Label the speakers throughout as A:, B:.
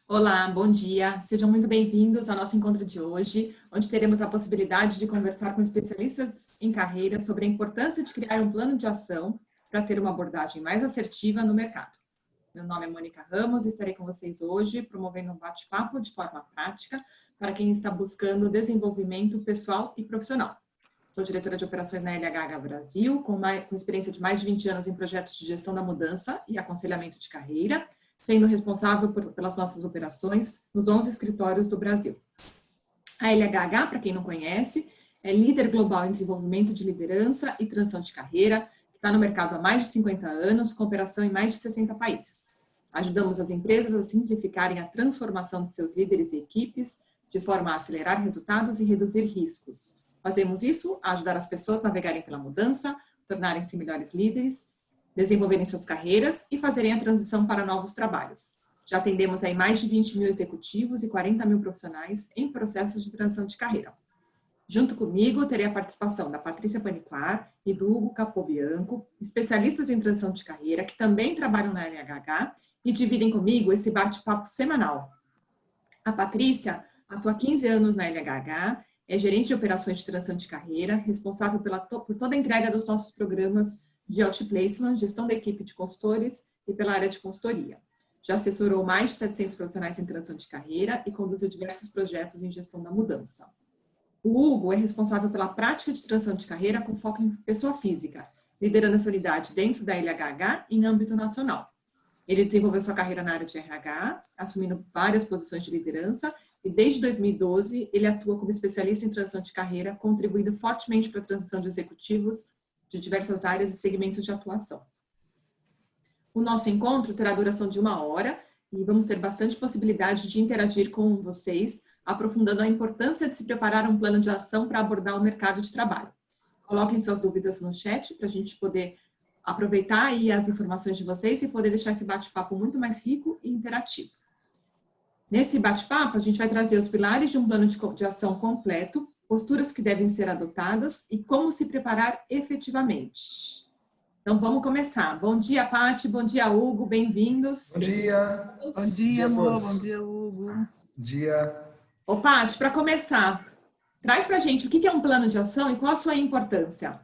A: Olá, bom dia. Sejam muito bem-vindos ao nosso encontro de hoje, onde teremos a possibilidade de conversar com especialistas em carreira sobre a importância de criar um plano de ação para ter uma abordagem mais assertiva no mercado. Meu nome é Mônica Ramos e estarei com vocês hoje promovendo um bate-papo de forma prática para quem está buscando desenvolvimento pessoal e profissional. Sou diretora de operações na LHH Brasil, com experiência de mais de 20 anos em projetos de gestão da mudança e aconselhamento de carreira, sendo responsável pelas nossas operações nos 11 escritórios do Brasil. A LHH, para quem não conhece, é líder global em desenvolvimento de liderança e transição de carreira, que está no mercado há mais de 50 anos, com operação em mais de 60 países. Ajudamos as empresas a simplificarem a transformação de seus líderes e equipes, de forma a acelerar resultados e reduzir riscos. Fazemos isso a ajudar as pessoas a navegarem pela mudança, tornarem-se melhores líderes, desenvolverem suas carreiras e fazerem a transição para novos trabalhos. Já atendemos aí mais de 20 mil executivos e 40 mil profissionais em processos de transição de carreira. Junto comigo, terei a participação da Patrícia Paniquar e do Hugo Capobianco, especialistas em transição de carreira, que também trabalham na LHH e dividem comigo esse bate-papo semanal. A Patrícia atua há 15 anos na LHH, é gerente de operações de transição de carreira, responsável por toda a entrega dos nossos programas de outplacement, gestão da equipe de consultores e pela área de consultoria. Já assessorou mais de 700 profissionais em transição de carreira e conduziu diversos projetos em gestão da mudança. O Hugo é responsável pela prática de transição de carreira com foco em pessoa física, liderando essa unidade dentro da LHH em âmbito nacional. Ele desenvolveu sua carreira na área de RH, assumindo várias posições de liderança, e desde 2012 ele atua como especialista em transição de carreira, contribuindo fortemente para a transição de executivos de diversas áreas e segmentos de atuação. O nosso encontro terá duração de 1 hora e vamos ter bastante possibilidade de interagir com vocês, aprofundando a importância de se preparar um plano de ação para abordar o mercado de trabalho. Coloquem suas dúvidas no chat para a gente poder aproveitar aí as informações de vocês e poder deixar esse bate-papo muito mais rico e interativo. Nesse bate-papo, a gente vai trazer os pilares de um plano de ação completo, posturas que devem ser adotadas e como se preparar efetivamente. Então, vamos começar. Bom dia, Paty. Bom dia, Hugo. Bem-vindos.
B: Bom dia.
C: Bom dia, amor. Bom dia, Hugo.
B: Bom dia.
A: Ô, Paty, para começar, traz para a gente o que é um plano de ação e qual a sua importância.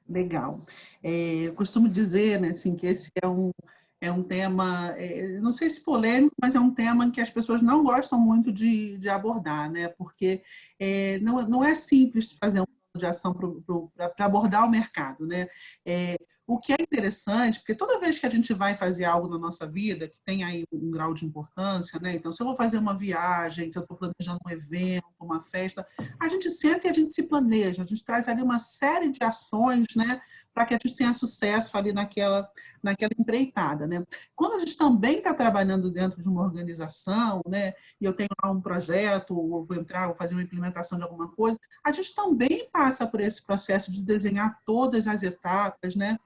C: Legal. Eu costumo dizer, né, assim, que esse é um tema, não sei se polêmico, mas é um tema que as pessoas não gostam muito de abordar, né? Porque não é simples fazer um plano de ação para abordar o mercado, né? O que é interessante, porque toda vez que a gente vai fazer algo na nossa vida, que tem aí um grau de importância, né? Então, se eu vou fazer uma viagem, se eu estou planejando um evento, uma festa, a gente senta e a gente se planeja, a gente traz ali uma série de ações, né? Para que a gente tenha sucesso ali naquela empreitada, né? Quando a gente também está trabalhando dentro de uma organização, né? E eu tenho lá um projeto, ou vou fazer uma implementação de alguma coisa, a gente também passa por esse processo de desenhar todas as etapas, né?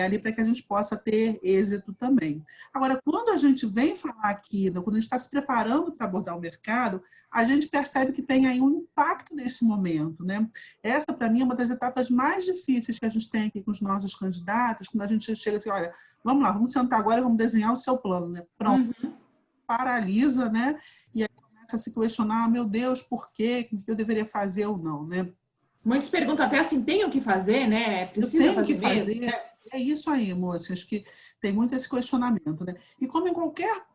C: Ali para que a gente possa ter êxito também. Agora, quando a gente vem falar aqui, quando a gente está se preparando para abordar o mercado, a gente percebe que tem aí um impacto nesse momento, né? Essa, para mim, é uma das etapas mais difíceis que a gente tem aqui com os nossos candidatos, quando a gente chega assim, olha, vamos lá, vamos sentar agora e vamos desenhar o seu plano, né? Pronto, paralisa, né? E aí começa a se questionar, meu Deus, por quê? O que eu deveria fazer ou não, né?
A: Muitos perguntam até assim, tem o que fazer, né?
C: Precisa fazer mesmo? É isso aí, moça. Acho que tem muito esse questionamento, né? E como em qualquer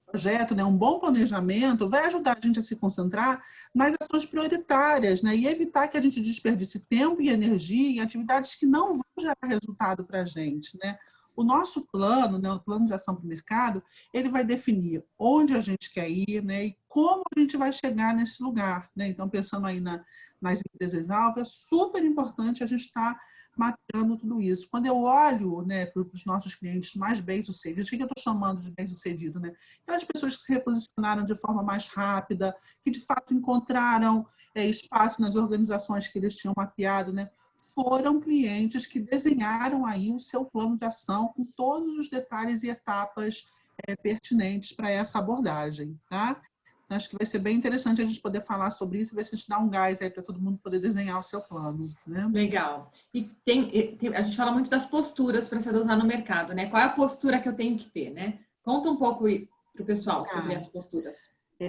C: projeto, né, um bom planejamento vai ajudar a gente a se concentrar nas ações prioritárias, né? E evitar que a gente desperdice tempo e energia em atividades que não vão gerar resultado para a gente, né? O nosso plano, né, o plano de ação para o mercado, ele vai definir onde a gente quer ir, né, e como a gente vai chegar nesse lugar, né? Então, pensando aí nas empresas-alvo, é super importante a gente estar mapeando tudo isso. Quando eu olho, né, para os nossos clientes mais bem-sucedidos, o que eu estou chamando de bem-sucedido? Né? Aquelas pessoas que se reposicionaram de forma mais rápida, que de fato encontraram espaço nas organizações que eles tinham mapeado, né? Foram clientes que desenharam aí o seu plano de ação com todos os detalhes e etapas pertinentes para essa abordagem, tá? Acho que vai ser bem interessante a gente poder falar sobre isso e ver se a gente dá um gás aí para todo mundo poder desenhar o seu plano, né?
A: Legal. E a gente fala muito das posturas para se adotar no mercado, né? Qual é a postura que eu tenho que ter, né? Conta um pouco para o pessoal sobre as posturas?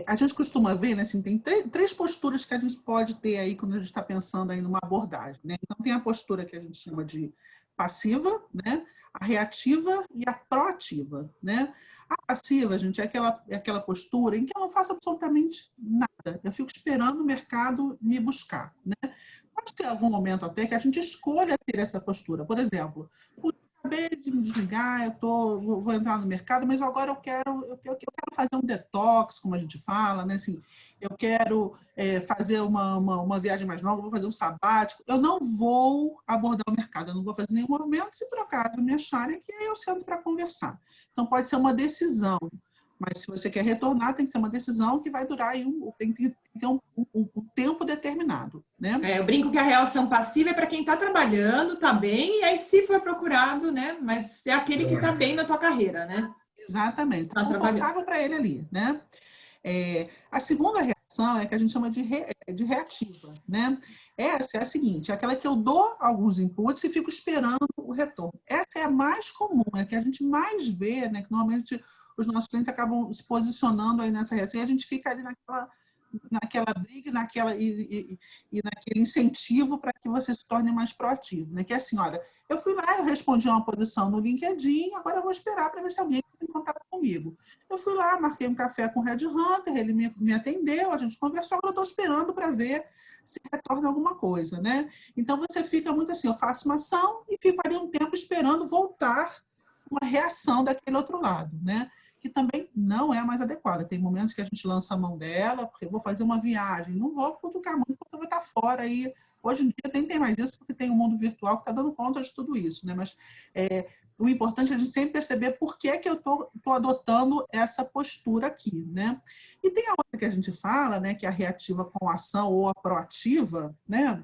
C: A gente costuma ver, né, assim, tem três posturas que a gente pode ter aí quando a gente está pensando aí numa abordagem, né? Então, tem a postura que a gente chama de passiva, né? A reativa e a proativa, né? A passiva, gente, é aquela postura em que eu não faço absolutamente nada. Eu fico esperando o mercado me buscar, né? Pode ter algum momento até que a gente escolha ter essa postura. Por exemplo, acabei de me desligar, vou entrar no mercado, mas agora eu quero fazer um detox, como a gente fala, né? Assim, eu quero fazer uma viagem mais longa, vou fazer um sabático. Eu não vou abordar o mercado, eu não vou fazer nenhum movimento, se por acaso me acharem que eu sento para conversar. Então, pode ser uma decisão, mas se você quer retornar, tem que ser uma decisão que vai durar aí tem que ter um tempo determinado, né?
A: Eu brinco que a reação passiva é para quem está trabalhando, está bem, e aí se for procurado, né? Mas é aquele que está bem na tua carreira, né?
C: Exatamente, está confortável para ele ali, né? A segunda reação é que a gente chama de reativa, né? Essa é a seguinte, é aquela que eu dou alguns inputs e fico esperando o retorno. Essa é a mais comum, é a que a gente mais vê, né? Que normalmente os nossos clientes acabam se posicionando aí nessa reação e a gente fica ali naquela briga e naquele incentivo para que você se torne mais proativo, né? Que é assim, olha, eu fui lá, eu respondi uma posição no LinkedIn, agora eu vou esperar para ver se alguém tem contato comigo. Eu fui lá, marquei um café com o Red Hunter, ele me atendeu, a gente conversou, agora eu estou esperando para ver se retorna alguma coisa, né? Então você fica muito assim, eu faço uma ação e fico ali um tempo esperando voltar uma reação daquele outro lado, né? Que também não é mais adequada. Tem momentos que a gente lança a mão dela, porque eu vou fazer uma viagem, não vou cutucar muito, porque eu vou estar fora aí. Hoje em dia nem tem mais isso, porque tem um mundo virtual que está dando conta de tudo isso, né? Mas o importante é a gente sempre perceber por que eu estou adotando essa postura aqui, né? E tem a outra que a gente fala, né? Que é a reativa com a ação ou a proativa, né?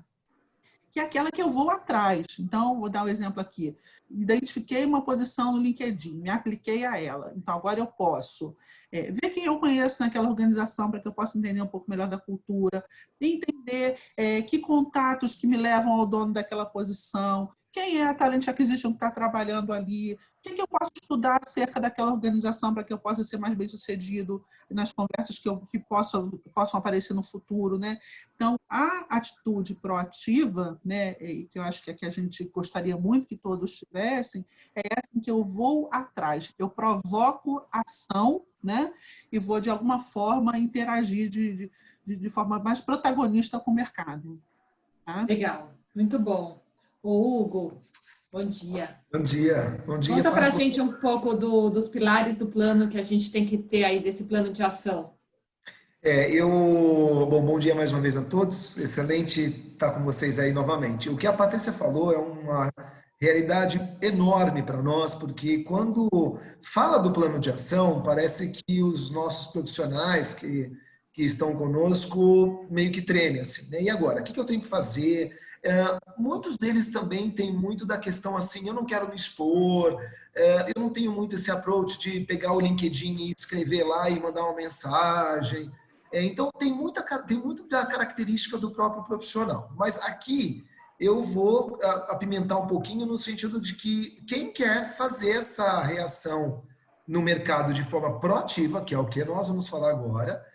C: Que é aquela que eu vou atrás. Então, vou dar um exemplo aqui. Identifiquei uma posição no LinkedIn, me apliquei a ela. Então, agora eu posso ver quem eu conheço naquela organização para que eu possa entender um pouco melhor da cultura, entender que contatos que me levam ao dono daquela posição, quem é a Talent Acquisition que está trabalhando ali, o que eu posso estudar acerca daquela organização para que eu possa ser mais bem-sucedido nas conversas que possam aparecer no futuro, né? Então, a atitude proativa, né, que eu acho que é que a gente gostaria muito que todos tivessem, é essa em que eu vou atrás, eu provoco ação, né, e vou, de alguma forma, interagir de forma mais protagonista com o mercado. Tá?
A: Legal, muito bom. Ô, Hugo, bom dia.
B: Bom dia. Bom dia.
A: Conta para a gente um pouco dos pilares do plano que a gente tem que ter aí desse plano de ação.
B: Bom dia mais uma vez a todos. Excelente estar com vocês aí novamente. O que a Patrícia falou é uma realidade enorme para nós, porque quando fala do plano de ação, parece que os nossos profissionais que estão conosco meio que tremem assim, né? E agora, o que eu tenho que fazer? Muitos deles também têm muito da questão assim, eu não quero me expor, eu não tenho muito esse approach de pegar o LinkedIn e escrever lá e mandar uma mensagem. Então, tem muito da característica do próprio profissional. Mas aqui eu vou apimentar um pouquinho no sentido de que quem quer fazer essa reação no mercado de forma proativa, que é o que nós vamos falar agora,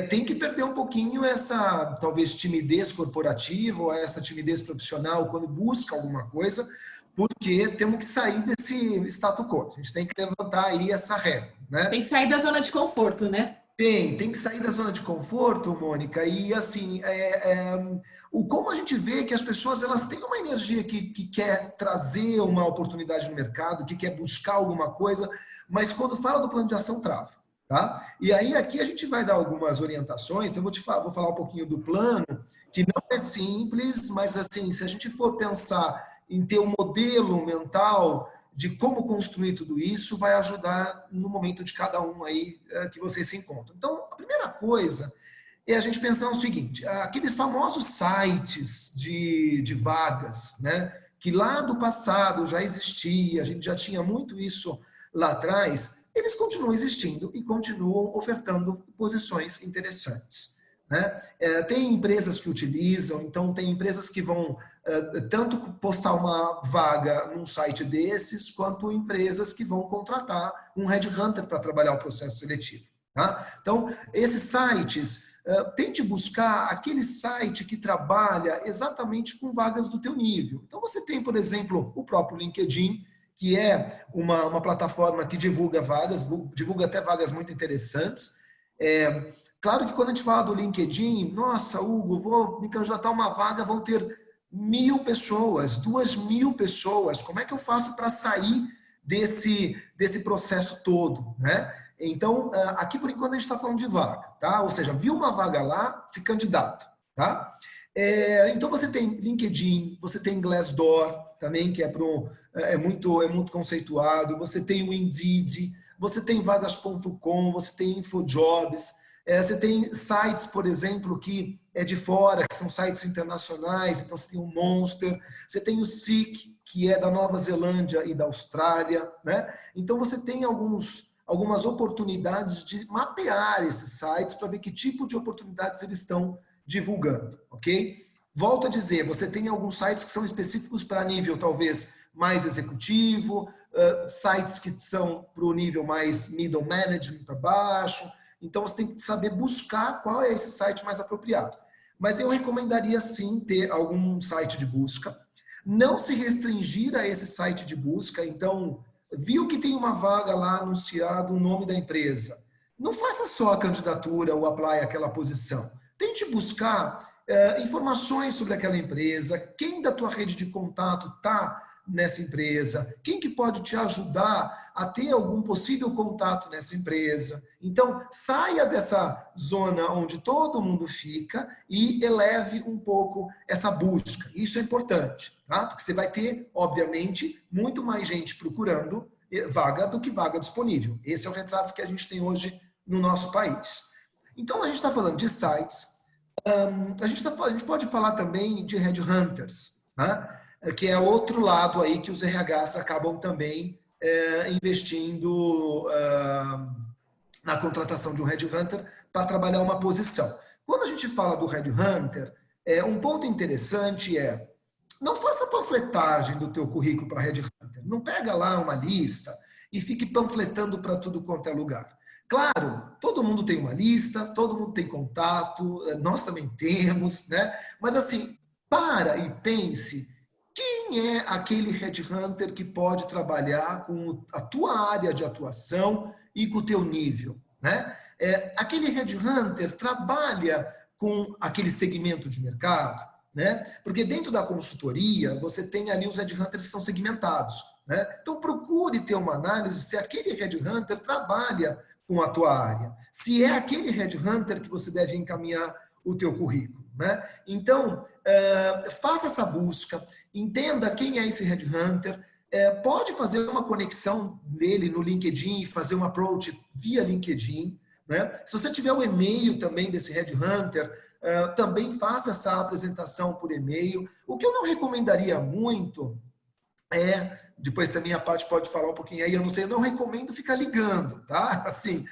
B: tem que perder um pouquinho essa, talvez, timidez corporativa ou essa timidez profissional quando busca alguma coisa, porque temos que sair desse status quo. A gente tem que levantar aí essa régua, né?
A: Tem que sair da zona de conforto, né?
B: Tem que sair da zona de conforto, Mônica, e assim, como a gente vê que as pessoas elas têm uma energia que quer trazer uma oportunidade no mercado, que quer buscar alguma coisa, mas quando fala do plano de ação, trava, tá? E aí aqui a gente vai dar algumas orientações, então vou falar um pouquinho do plano, que não é simples, mas assim, se a gente for pensar em ter um modelo mental de como construir tudo isso, vai ajudar no momento de cada um aí que vocês se encontram. Então, a primeira coisa é a gente pensar o seguinte, aqueles famosos sites de vagas, né, que lá do passado já existia, a gente já tinha muito isso lá atrás, eles continuam existindo e continuam ofertando posições interessantes, né? Tem empresas que utilizam, então tem empresas que vão tanto postar uma vaga num site desses, quanto empresas que vão contratar um headhunter para trabalhar o processo seletivo. Tá? Então, esses sites, tente buscar aquele site que trabalha exatamente com vagas do teu nível. Então, você tem, por exemplo, o próprio LinkedIn, que é uma plataforma que divulga vagas, divulga até vagas muito interessantes. Claro que quando a gente fala do LinkedIn, nossa, Hugo, vou me candidatar a uma vaga, vão ter 1.000 pessoas, 2.000 pessoas. Como é que eu faço para sair desse processo todo, né? Então, aqui por enquanto a gente está falando de vaga, tá? Ou seja, viu uma vaga lá, se candidata, tá? Então você tem LinkedIn, você tem Glassdoor também, que é muito conceituado, você tem o Indeed, você tem vagas.com, você tem Infojobs, você tem sites, por exemplo, que é de fora, que são sites internacionais, então você tem o Monster, você tem o Seek, que é da Nova Zelândia e da Austrália, né? Então você tem algumas oportunidades de mapear esses sites para ver que tipo de oportunidades eles estão divulgando, ok? Volto a dizer, você tem alguns sites que são específicos para nível talvez mais executivo, sites que são para o nível mais middle management para baixo. Então, você tem que saber buscar qual é esse site mais apropriado. Mas eu recomendaria, sim, ter algum site de busca. Não se restringir a esse site de busca. Então, viu que tem uma vaga lá anunciado o nome da empresa. Não faça só a candidatura ou apply àquela posição. Tente buscar informações sobre aquela empresa, quem da tua rede de contato está nessa empresa, quem que pode te ajudar a ter algum possível contato nessa empresa. Então, saia dessa zona onde todo mundo fica e eleve um pouco essa busca. Isso é importante, tá? Porque você vai ter, obviamente, muito mais gente procurando vaga do que vaga disponível. Esse é o retrato que a gente tem hoje no nosso país. Então, a gente está falando de sites, a gente pode falar também de headhunters, tá? Que é outro lado aí que os RHs acabam também investindo na contratação de um headhunter para trabalhar uma posição. Quando a gente fala do headhunter, um ponto interessante não faça panfletagem do teu currículo para headhunter. Não pega lá uma lista e fique panfletando para tudo quanto é lugar. Claro, todo mundo tem uma lista, todo mundo tem contato, nós também temos, né? Mas assim, para e pense, quem é aquele headhunter que pode trabalhar com a tua área de atuação e com o teu nível, né? Aquele headhunter trabalha com aquele segmento de mercado, né? Porque dentro da consultoria, você tem ali os headhunters que são segmentados, né? Então procure ter uma análise se aquele headhunter trabalha com a tua área, se é aquele headhunter que você deve encaminhar o teu currículo, né? Então, faça essa busca, entenda quem é esse headhunter, pode fazer uma conexão dele no LinkedIn e fazer um approach via LinkedIn, né? Se você tiver o e-mail também desse headhunter, também faça essa apresentação por e-mail. O que eu não recomendaria muito depois também a Paty pode falar um pouquinho aí, eu não sei, eu não recomendo ficar ligando, tá? Assim,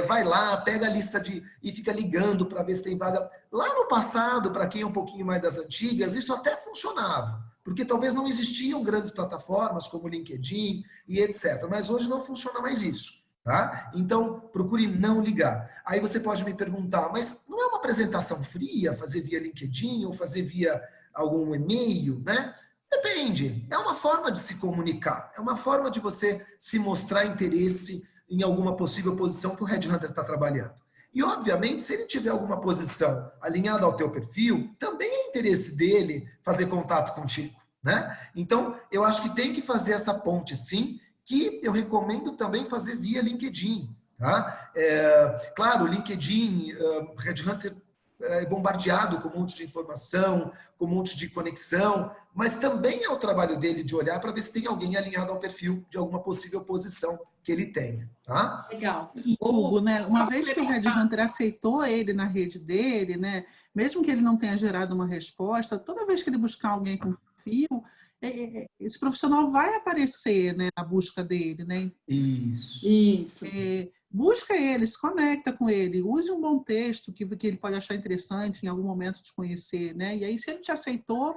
B: vai lá, pega a lista e fica ligando para ver se tem vaga. Lá no passado, para quem é um pouquinho mais das antigas, isso até funcionava, porque talvez não existiam grandes plataformas como o LinkedIn e etc. Mas hoje não funciona mais isso, tá? Então, procure não ligar. Aí você pode me perguntar, mas não é uma apresentação fria fazer via LinkedIn ou fazer via algum e-mail, né? Depende, é uma forma de se comunicar, é uma forma de você se mostrar interesse em alguma possível posição que o headhunter está trabalhando. E, obviamente, se ele tiver alguma posição alinhada ao teu perfil, também é interesse dele fazer contato contigo, né? Então, eu acho que tem que fazer essa ponte, sim, que eu recomendo também fazer via LinkedIn, tá? Claro, o LinkedIn, headhunter é bombardeado com um monte de informação, com um monte de conexão, mas também é o trabalho dele de olhar para ver se tem alguém alinhado ao perfil de alguma possível posição que ele tenha, tá?
A: Legal.
C: E, Hugo, né, uma vez que o headhunter aceitou ele na rede dele, né, mesmo que ele não tenha gerado uma resposta, toda vez que ele buscar alguém com perfil, esse profissional vai aparecer, né, na busca dele, né?
B: Isso.
A: Isso.
C: busca ele, se conecta com ele, use um bom texto que ele pode achar interessante em algum momento te conhecer, né? E aí, se ele te aceitou,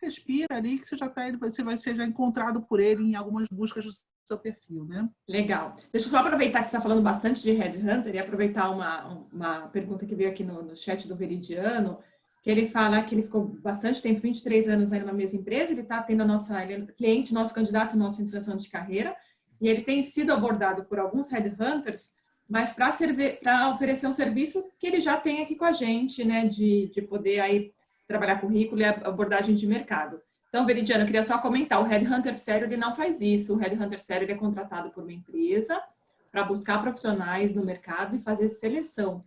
C: respira ali que você vai ser já encontrado por ele em algumas buscas do seu perfil, né?
A: Legal. Deixa eu só aproveitar que você está falando bastante de Headhunter e aproveitar uma pergunta que veio aqui no chat do Veridiano, que ele fala que ele ficou bastante tempo, 23 anos aí numa mesma empresa, ele está tendo ele é cliente, nosso candidato, nosso em transição de carreira, e ele tem sido abordado por alguns Headhunters, mas para oferecer um serviço que ele já tem aqui com a gente, né, de poder aí trabalhar currículo e abordagem de mercado. Então, Veridiano, eu queria só comentar, o Headhunter sério, ele não faz isso. O Headhunter sério, ele é contratado por uma empresa para buscar profissionais no mercado e fazer seleção,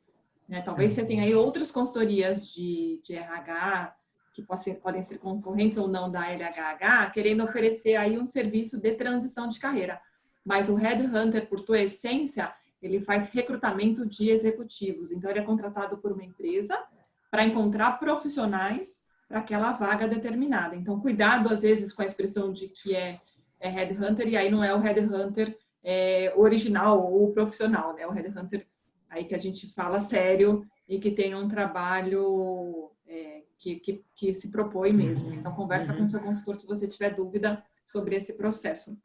A: né? Talvez você tenha aí outras consultorias de RH, que podem ser concorrentes ou não da LHH, querendo oferecer aí um serviço de transição de carreira. Mas o Headhunter, por tua essência, ele faz recrutamento de executivos. Então, ele é contratado por uma empresa para encontrar profissionais para aquela vaga determinada. Então, cuidado, às vezes, com a expressão de que é headhunter, e aí não é o headhunter original ou profissional, né? O headhunter aí que a gente fala sério e que tem um trabalho que se propõe mesmo. Então, conversa com o seu consultor se você tiver dúvida sobre esse processo.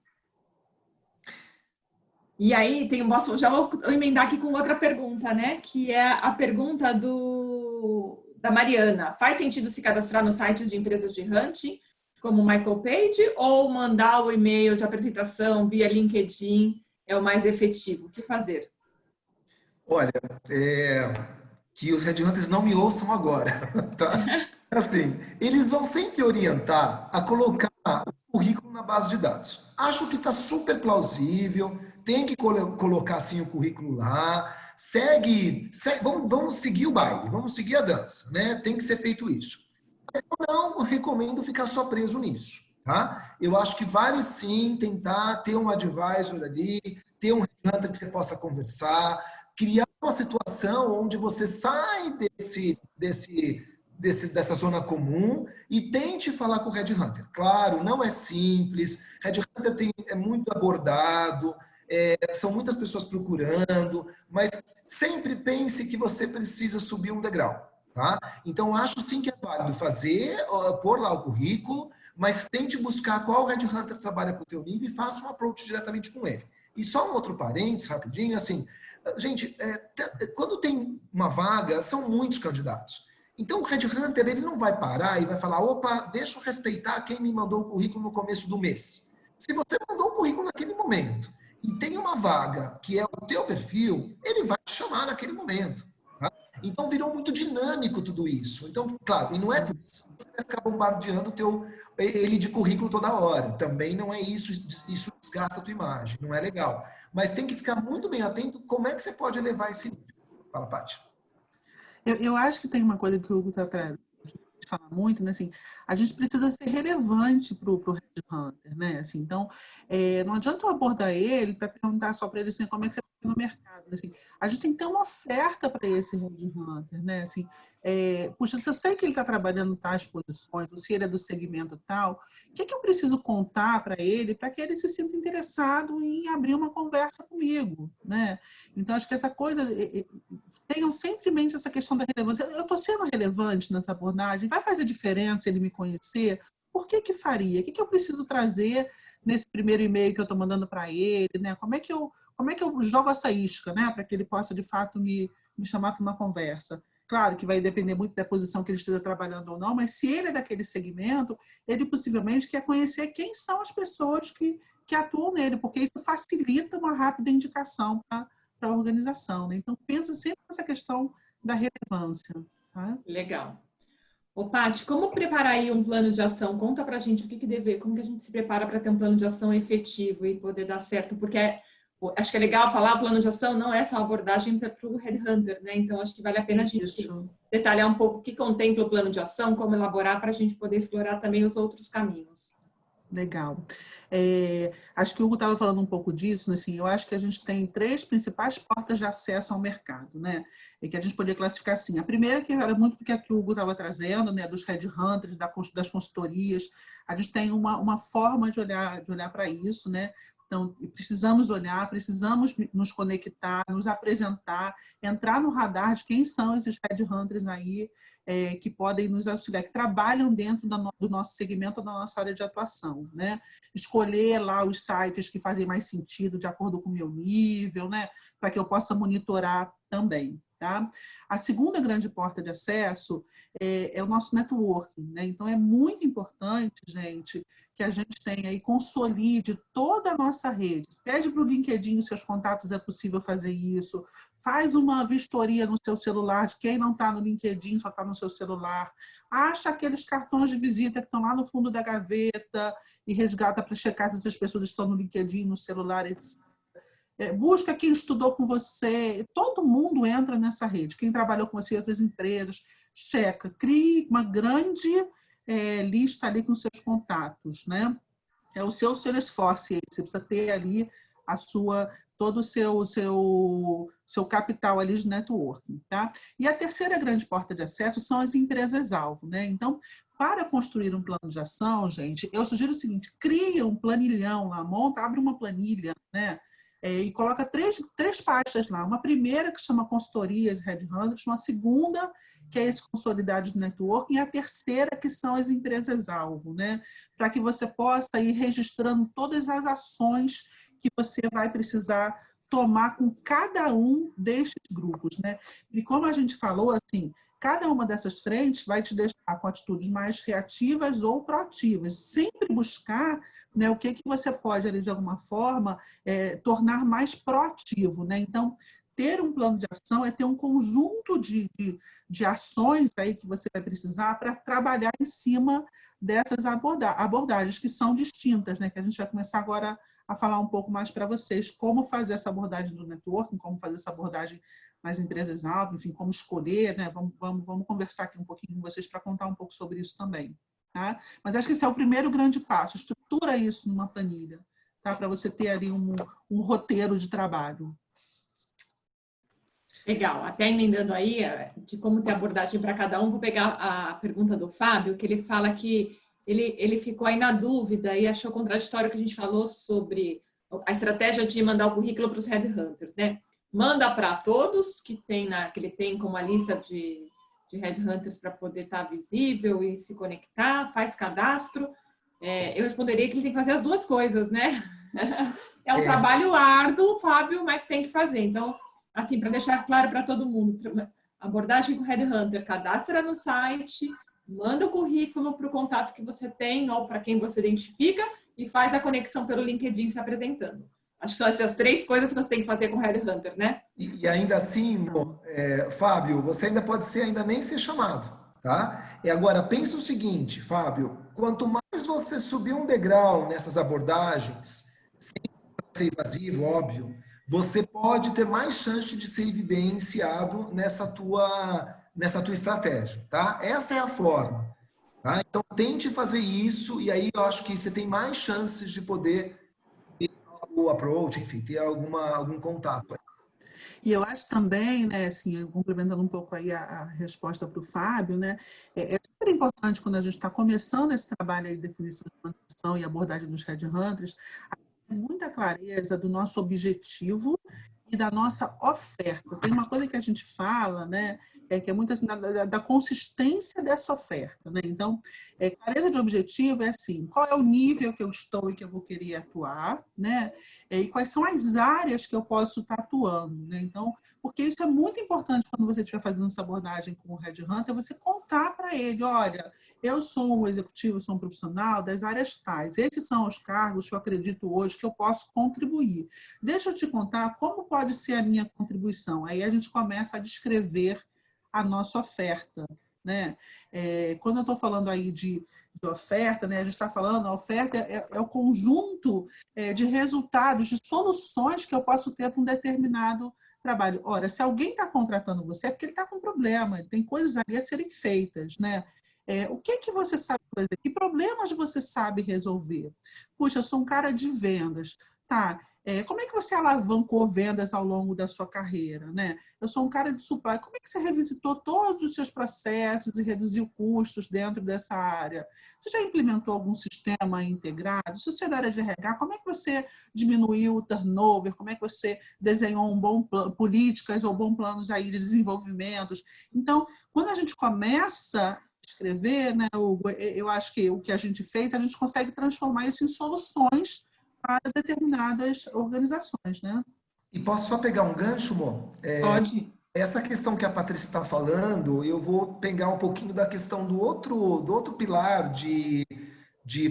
A: E aí, já vou emendar aqui com outra pergunta, né? Que é a pergunta da Mariana. Faz sentido se cadastrar nos sites de empresas de hunting, como o Michael Page, ou mandar o e-mail de apresentação via LinkedIn é o mais efetivo? O que fazer?
B: Olha, que os headhunters não me ouçam agora, tá? Assim, eles vão sempre orientar a colocar o currículo na base de dados. Acho que está super plausível, tem que colocar assim o currículo lá, vamos seguir o baile, vamos seguir a dança, né? Tem que ser feito isso. Mas eu não recomendo ficar só preso nisso, tá? Eu acho que vale sim tentar ter um advisor ali, ter um headhunter que você possa conversar, criar uma situação onde você sai dessa zona comum e tente falar com o headhunter. Claro, não é simples, headhunter é muito abordado, são muitas pessoas procurando, mas sempre pense que você precisa subir um degrau, tá? Então, acho sim que é válido pôr lá o currículo, mas tente buscar qual headhunter trabalha com o teu nível e faça um approach diretamente com ele. E só um outro parênteses, rapidinho, assim, gente, quando tem uma vaga, são muitos candidatos. Então, o headhunter, ele não vai parar e vai falar, opa, deixa eu respeitar quem me mandou o currículo no começo do mês. Se você mandou o currículo naquele momento e tem uma vaga que é o teu perfil, ele vai te chamar naquele momento. Tá? Então, virou muito dinâmico tudo isso. Então, claro, e não é por isso que você vai ficar bombardeando ele de currículo toda hora. Também não é isso, isso desgasta a tua imagem, não é legal. Mas tem que ficar muito bem atento como é que você pode elevar esse nível. Fala, Paty.
C: Eu acho que tem uma coisa que o Hugo está trazendo, que a gente fala muito, né? Assim, a gente precisa ser relevante para o headhunter, né? Assim, então, não adianta eu abordar ele para perguntar só para ele assim, como é que você está no mercado. Assim, a gente tem que ter uma oferta para esse headhunter, né? Assim, puxa, se eu sei que ele está trabalhando em tais posições, ou se ele é do segmento tal, o que eu preciso contar para ele para que ele se sinta interessado em abrir uma conversa comigo, né? Então, acho que essa coisa... Tenham sempre em mente essa questão da relevância. Eu estou sendo relevante nessa abordagem? Vai fazer diferença ele me conhecer? Por que faria? O que eu preciso trazer nesse primeiro e-mail que eu estou mandando para ele? Né? Como é que eu jogo essa isca, né? Para que ele possa, de fato, me chamar para uma conversa? Claro que vai depender muito da posição que ele esteja trabalhando ou não, mas se ele é daquele segmento, ele possivelmente quer conhecer quem são as pessoas que atuam nele, porque isso facilita uma rápida indicação para a organização, né? Então, pensa sempre nessa questão da relevância. Tá?
A: Legal. Ô, Paty, como preparar aí um plano de ação? Conta pra gente como que a gente se prepara para ter um plano de ação efetivo e poder dar certo, porque acho que é legal falar, o plano de ação não é só uma abordagem para o headhunter, né? Então, acho que vale a pena a gente detalhar um pouco o que contempla o plano de ação, como elaborar para a gente poder explorar também os outros caminhos.
C: Legal. Acho que o Hugo estava falando um pouco disso, né? Assim, eu acho que a gente tem 3 principais portas de acesso ao mercado, né? E que a gente poderia classificar assim. A primeira, que era muito do que o Hugo estava trazendo, né? Dos headhunters, das consultorias. A gente tem uma forma de olhar para isso, né? Então, precisamos olhar, precisamos nos conectar, nos apresentar, entrar no radar de quem são esses headhunters aí que podem nos auxiliar, que trabalham dentro do nosso segmento, da nossa área de atuação, né? Escolher lá os sites que fazem mais sentido de acordo com o meu nível, né? Para que eu possa monitorar também. Tá? A segunda grande porta de acesso é o nosso networking, né? Então, é muito importante, gente, que a gente tenha e consolide toda a nossa rede. Pede para o LinkedIn os seus contatos, é possível fazer isso. Faz uma vistoria no seu celular de quem não está no LinkedIn, só está no seu celular. Acha aqueles cartões de visita que estão lá no fundo da gaveta e resgata para checar se essas pessoas estão no LinkedIn, no celular, etc. Busca quem estudou com você, todo mundo entra nessa rede, quem trabalhou com você em outras empresas, checa, crie uma grande lista ali com seus contatos, né? É o seu Salesforce, você precisa ter ali todo o seu capital ali de networking, tá? E a terceira grande porta de acesso são as empresas-alvo, né? Então, para construir um plano de ação, gente, eu sugiro o seguinte, cria um planilhão lá, abre uma planilha, né? E coloca três pastas lá. Uma primeira que chama consultorias, headhunters, uma segunda que é esse consolidado de networking, e a terceira que são as empresas-alvo, né? Para que você possa ir registrando todas as ações que você vai precisar tomar com cada um destes grupos, né? E como a gente falou, assim, cada uma dessas frentes vai te deixar com atitudes mais reativas ou proativas. Sempre buscar, né, o que você pode, ali, de alguma forma, tornar mais proativo, né? Então, ter um plano de ação é ter um conjunto de ações aí que você vai precisar para trabalhar em cima dessas abordagens que são distintas, né? Que a gente vai começar agora a falar um pouco mais para vocês como fazer essa abordagem do networking, como fazer essa abordagem nas empresas-alvo, enfim, como escolher, né? Vamos conversar aqui um pouquinho com vocês para contar um pouco sobre isso também. Tá? Mas acho que esse é o primeiro grande passo, estrutura isso numa planilha, tá? Para você ter ali um roteiro de trabalho.
A: Legal, até emendando aí de como ter abordagem para cada um, vou pegar a pergunta do Fábio, que ele fala que ele ficou aí na dúvida e achou contraditório que a gente falou sobre a estratégia de mandar o currículo para os headhunters, né? Manda para todos que ele tem como a lista de headhunters para poder estar visível e se conectar, faz cadastro. Eu responderia que ele tem que fazer as duas coisas, né? É um trabalho árduo, Fábio, mas tem que fazer. Então, assim, para deixar claro para todo mundo, abordagem com o headhunter, cadastra no site, manda o currículo para o contato que você tem ou para quem você identifica e faz a conexão pelo LinkedIn se apresentando. Acho que são essas três coisas que você tem que fazer com o headhunter, né?
B: E ainda assim, Fábio, você ainda pode ainda nem ser chamado, tá? E agora, pensa o seguinte, Fábio, quanto mais você subir um degrau nessas abordagens, sem ser invasivo, óbvio, você pode ter mais chance de ser evidenciado nessa tua estratégia, tá? Essa é a forma, tá? Então, tente fazer isso e aí eu acho que você tem mais chances de poder ter o approach, enfim, ter algum contato.
C: E eu acho também, né, assim, complementando um pouco aí a resposta para o Fábio, né, é super importante quando a gente está começando esse trabalho aí de definição de posição e abordagem dos headhunters, muita clareza do nosso objetivo e da nossa oferta. Tem uma coisa que a gente fala, né, que é muito assim, da consistência dessa oferta, né? Então, clareza de objetivo é assim, qual é o nível que eu estou e que eu vou querer atuar, né? E quais são as áreas que eu posso estar atuando, né? Então, porque isso é muito importante quando você estiver fazendo essa abordagem com o headhunter, você contar para ele, olha, eu sou um executivo, eu sou um profissional das áreas tais. Esses são os cargos que eu acredito hoje que eu posso contribuir. Deixa eu te contar como pode ser a minha contribuição. Aí a gente começa a descrever a nossa oferta, né? Quando eu estou falando aí de oferta, né? A gente está falando, a oferta é o conjunto de resultados, de soluções que eu posso ter para um determinado trabalho. Ora, se alguém está contratando você, é porque ele está com problema, tem coisas ali a serem feitas, né? O que você sabe fazer? Que problemas você sabe resolver? Puxa, eu sou um cara de vendas. Tá, Como é que você alavancou vendas ao longo da sua carreira, né? Eu sou um cara de supply, como é que você revisitou todos os seus processos e reduziu custos dentro dessa área? Você já implementou algum sistema integrado? Se você é da área de RH, como é que você diminuiu o turnover? Como é que você desenhou políticas ou bons planos aí de desenvolvimento? Então, quando a gente começa a escrever, né, Hugo, eu acho que o que a gente fez, a gente consegue transformar isso em soluções para determinadas organizações, né?
B: E posso só pegar um gancho, Mo?
A: Pode.
B: Essa questão que a Patrícia está falando, eu vou pegar um pouquinho da questão do outro pilar de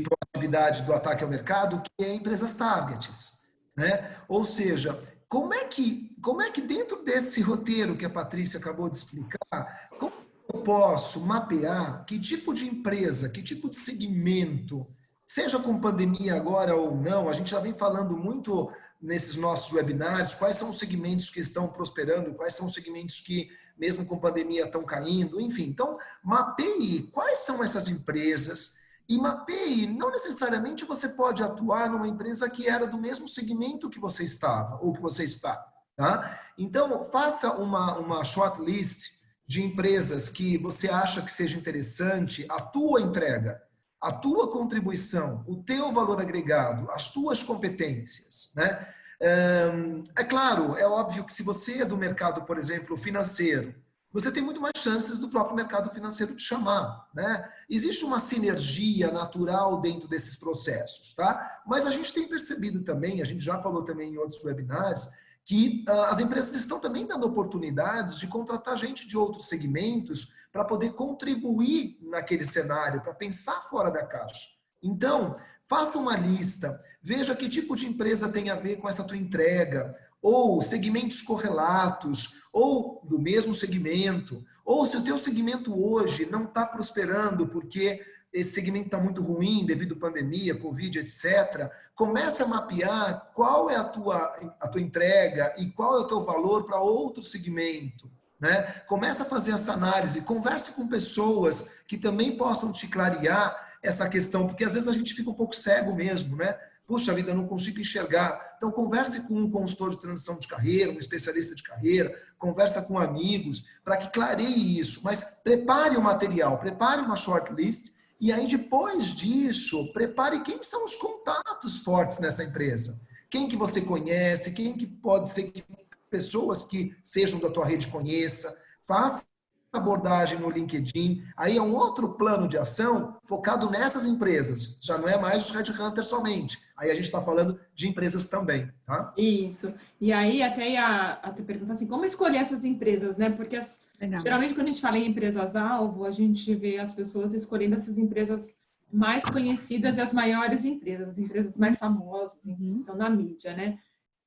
B: proatividade do ataque ao mercado, que é empresas targets, né? Ou seja, como é que dentro desse roteiro que a Patrícia acabou de explicar, como eu posso mapear que tipo de empresa, que tipo de segmento, seja com pandemia agora ou não, a gente já vem falando muito nesses nossos webinários, quais são os segmentos que estão prosperando, quais são os segmentos que, mesmo com pandemia, estão caindo, enfim. Então, mapeie quais são essas empresas e mapeie, não necessariamente você pode atuar numa empresa que era do mesmo segmento que você estava ou que você está, tá? Então, faça uma shortlist de empresas que você acha que seja interessante a tua entrega, a tua contribuição, o teu valor agregado, as tuas competências, né? É claro, é óbvio que se você é do mercado, por exemplo, financeiro, você tem muito mais chances do próprio mercado financeiro te chamar, né? Existe uma sinergia natural dentro desses processos, tá? Mas a gente tem percebido também, a gente já falou também em outros webinars, que as empresas estão também dando oportunidades de contratar gente de outros segmentos para poder contribuir naquele cenário, para pensar fora da caixa. Então, faça uma lista, veja que tipo de empresa tem a ver com essa tua entrega, ou segmentos correlatos, ou do mesmo segmento, ou se o teu segmento hoje não está prosperando porque esse segmento está muito ruim devido à pandemia, Covid, etc., comece a mapear qual é a tua entrega e qual é o teu valor para outro segmento. Né? Comece a fazer essa análise, converse com pessoas que também possam te clarear essa questão, porque às vezes a gente fica um pouco cego mesmo, né? Puxa vida, eu não consigo enxergar. Então, converse com um consultor de transição de carreira, um especialista de carreira, conversa com amigos, para que clareie isso. Mas prepare o material, prepare uma shortlist, e aí depois disso, prepare quem são os contatos fortes nessa empresa. Quem que você conhece, quem que pode ser que pessoas que sejam da tua rede conheça, faça abordagem no LinkedIn, aí é um outro plano de ação focado nessas empresas, já não é mais os headhunters somente, aí a gente está falando de empresas também, tá?
A: Isso. E aí até ia até perguntar assim, como escolher essas empresas, né? Porque geralmente quando a gente fala em empresas-alvo, a gente vê as pessoas escolhendo essas empresas mais conhecidas e as maiores empresas, as empresas mais famosas, enfim, estão na mídia, né?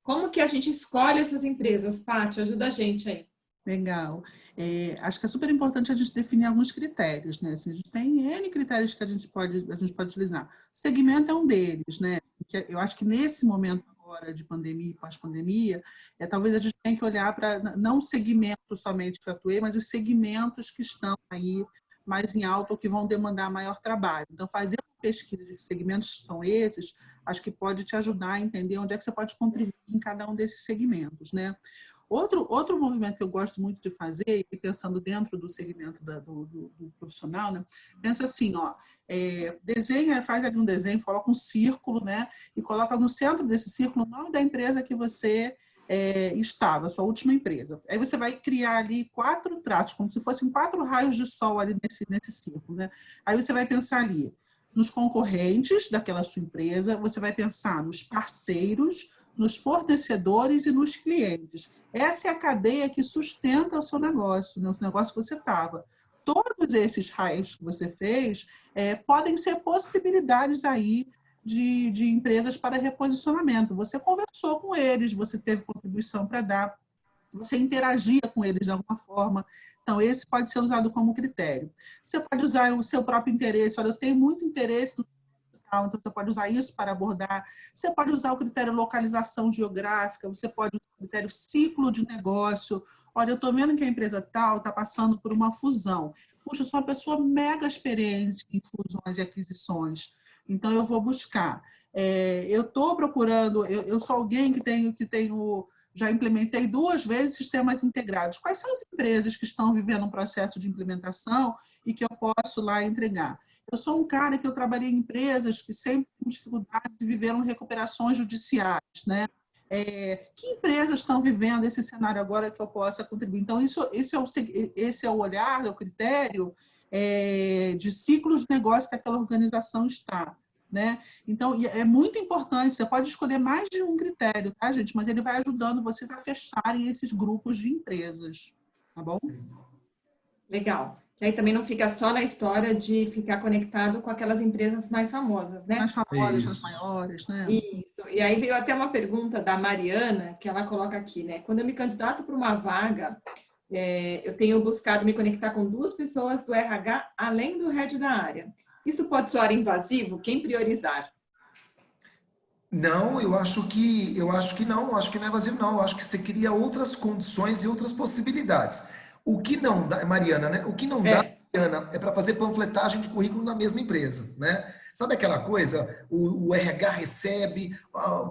A: Como que a gente escolhe essas empresas, Paty? Ajuda a gente aí.
C: Legal. Acho que é super importante a gente definir alguns critérios, né? Assim, a gente tem N critérios que a gente pode utilizar. O segmento é um deles, né? Porque eu acho que nesse momento agora de pandemia e pós-pandemia, talvez a gente tenha que olhar para não o segmento somente que eu atuei, mas os segmentos que estão aí mais em alta ou que vão demandar maior trabalho. Então, fazer uma pesquisa de que segmentos são esses, acho que pode te ajudar a entender onde é que você pode contribuir em cada um desses segmentos, né? Outro movimento que eu gosto muito de fazer, e pensando dentro do segmento do profissional, né? Pensa assim, ó, desenha, faz ali um desenho, coloca um círculo, né? E coloca no centro desse círculo o nome da empresa que você estava, sua última empresa. Aí você vai criar ali 4 traços, como se fossem 4 raios de sol ali nesse círculo, né? Aí você vai pensar ali nos concorrentes daquela sua empresa, você vai pensar nos parceiros, nos fornecedores e nos clientes. Essa é a cadeia que sustenta o seu negócio, né? O negócio que você estava. Todos esses raios que você fez podem ser possibilidades aí de empresas para reposicionamento. Você conversou com eles, você teve contribuição para dar, você interagia com eles de alguma forma. Então, esse pode ser usado como critério. Você pode usar o seu próprio interesse. Olha, eu tenho muito interesse no então você pode usar isso para abordar. Você pode usar o critério localização geográfica, você pode usar o critério ciclo de negócio. Olha, eu estou vendo que a empresa tal está passando por uma fusão. Puxa, eu sou uma pessoa mega experiente em fusões e aquisições. Então, eu vou buscar. Eu estou procurando, eu sou alguém já implementei 2 vezes sistemas integrados. Quais são as empresas que estão vivendo um processo de implementação e que eu posso lá entregar? Eu sou um cara que eu trabalhei em empresas que sempre com dificuldades e viveram recuperações judiciais, né? Que empresas estão vivendo esse cenário agora que eu possa contribuir? Então, esse é o olhar, é o critério de ciclos de negócio que aquela organização está. Né? Então, é muito importante, você pode escolher mais de um critério, tá, gente? Mas ele vai ajudando vocês a fecharem esses grupos de empresas, tá bom?
A: Legal. E aí também não fica só na história de ficar conectado com aquelas empresas mais famosas, né?
C: Mais famosas, as maiores, né?
A: Isso. E aí veio até uma pergunta da Mariana, que ela coloca aqui, né? Quando eu me candidato para uma vaga, eu tenho buscado me conectar com 2 pessoas do RH, além do head da área. Isso pode soar invasivo? Quem priorizar?
B: Não, eu acho que não, acho que não é invasivo, não. Eu acho que você cria outras condições e outras possibilidades. O que não dá, Mariana, né? O que não dá, Mariana, é para fazer panfletagem de currículo na mesma empresa, né? Sabe aquela coisa? O RH recebe,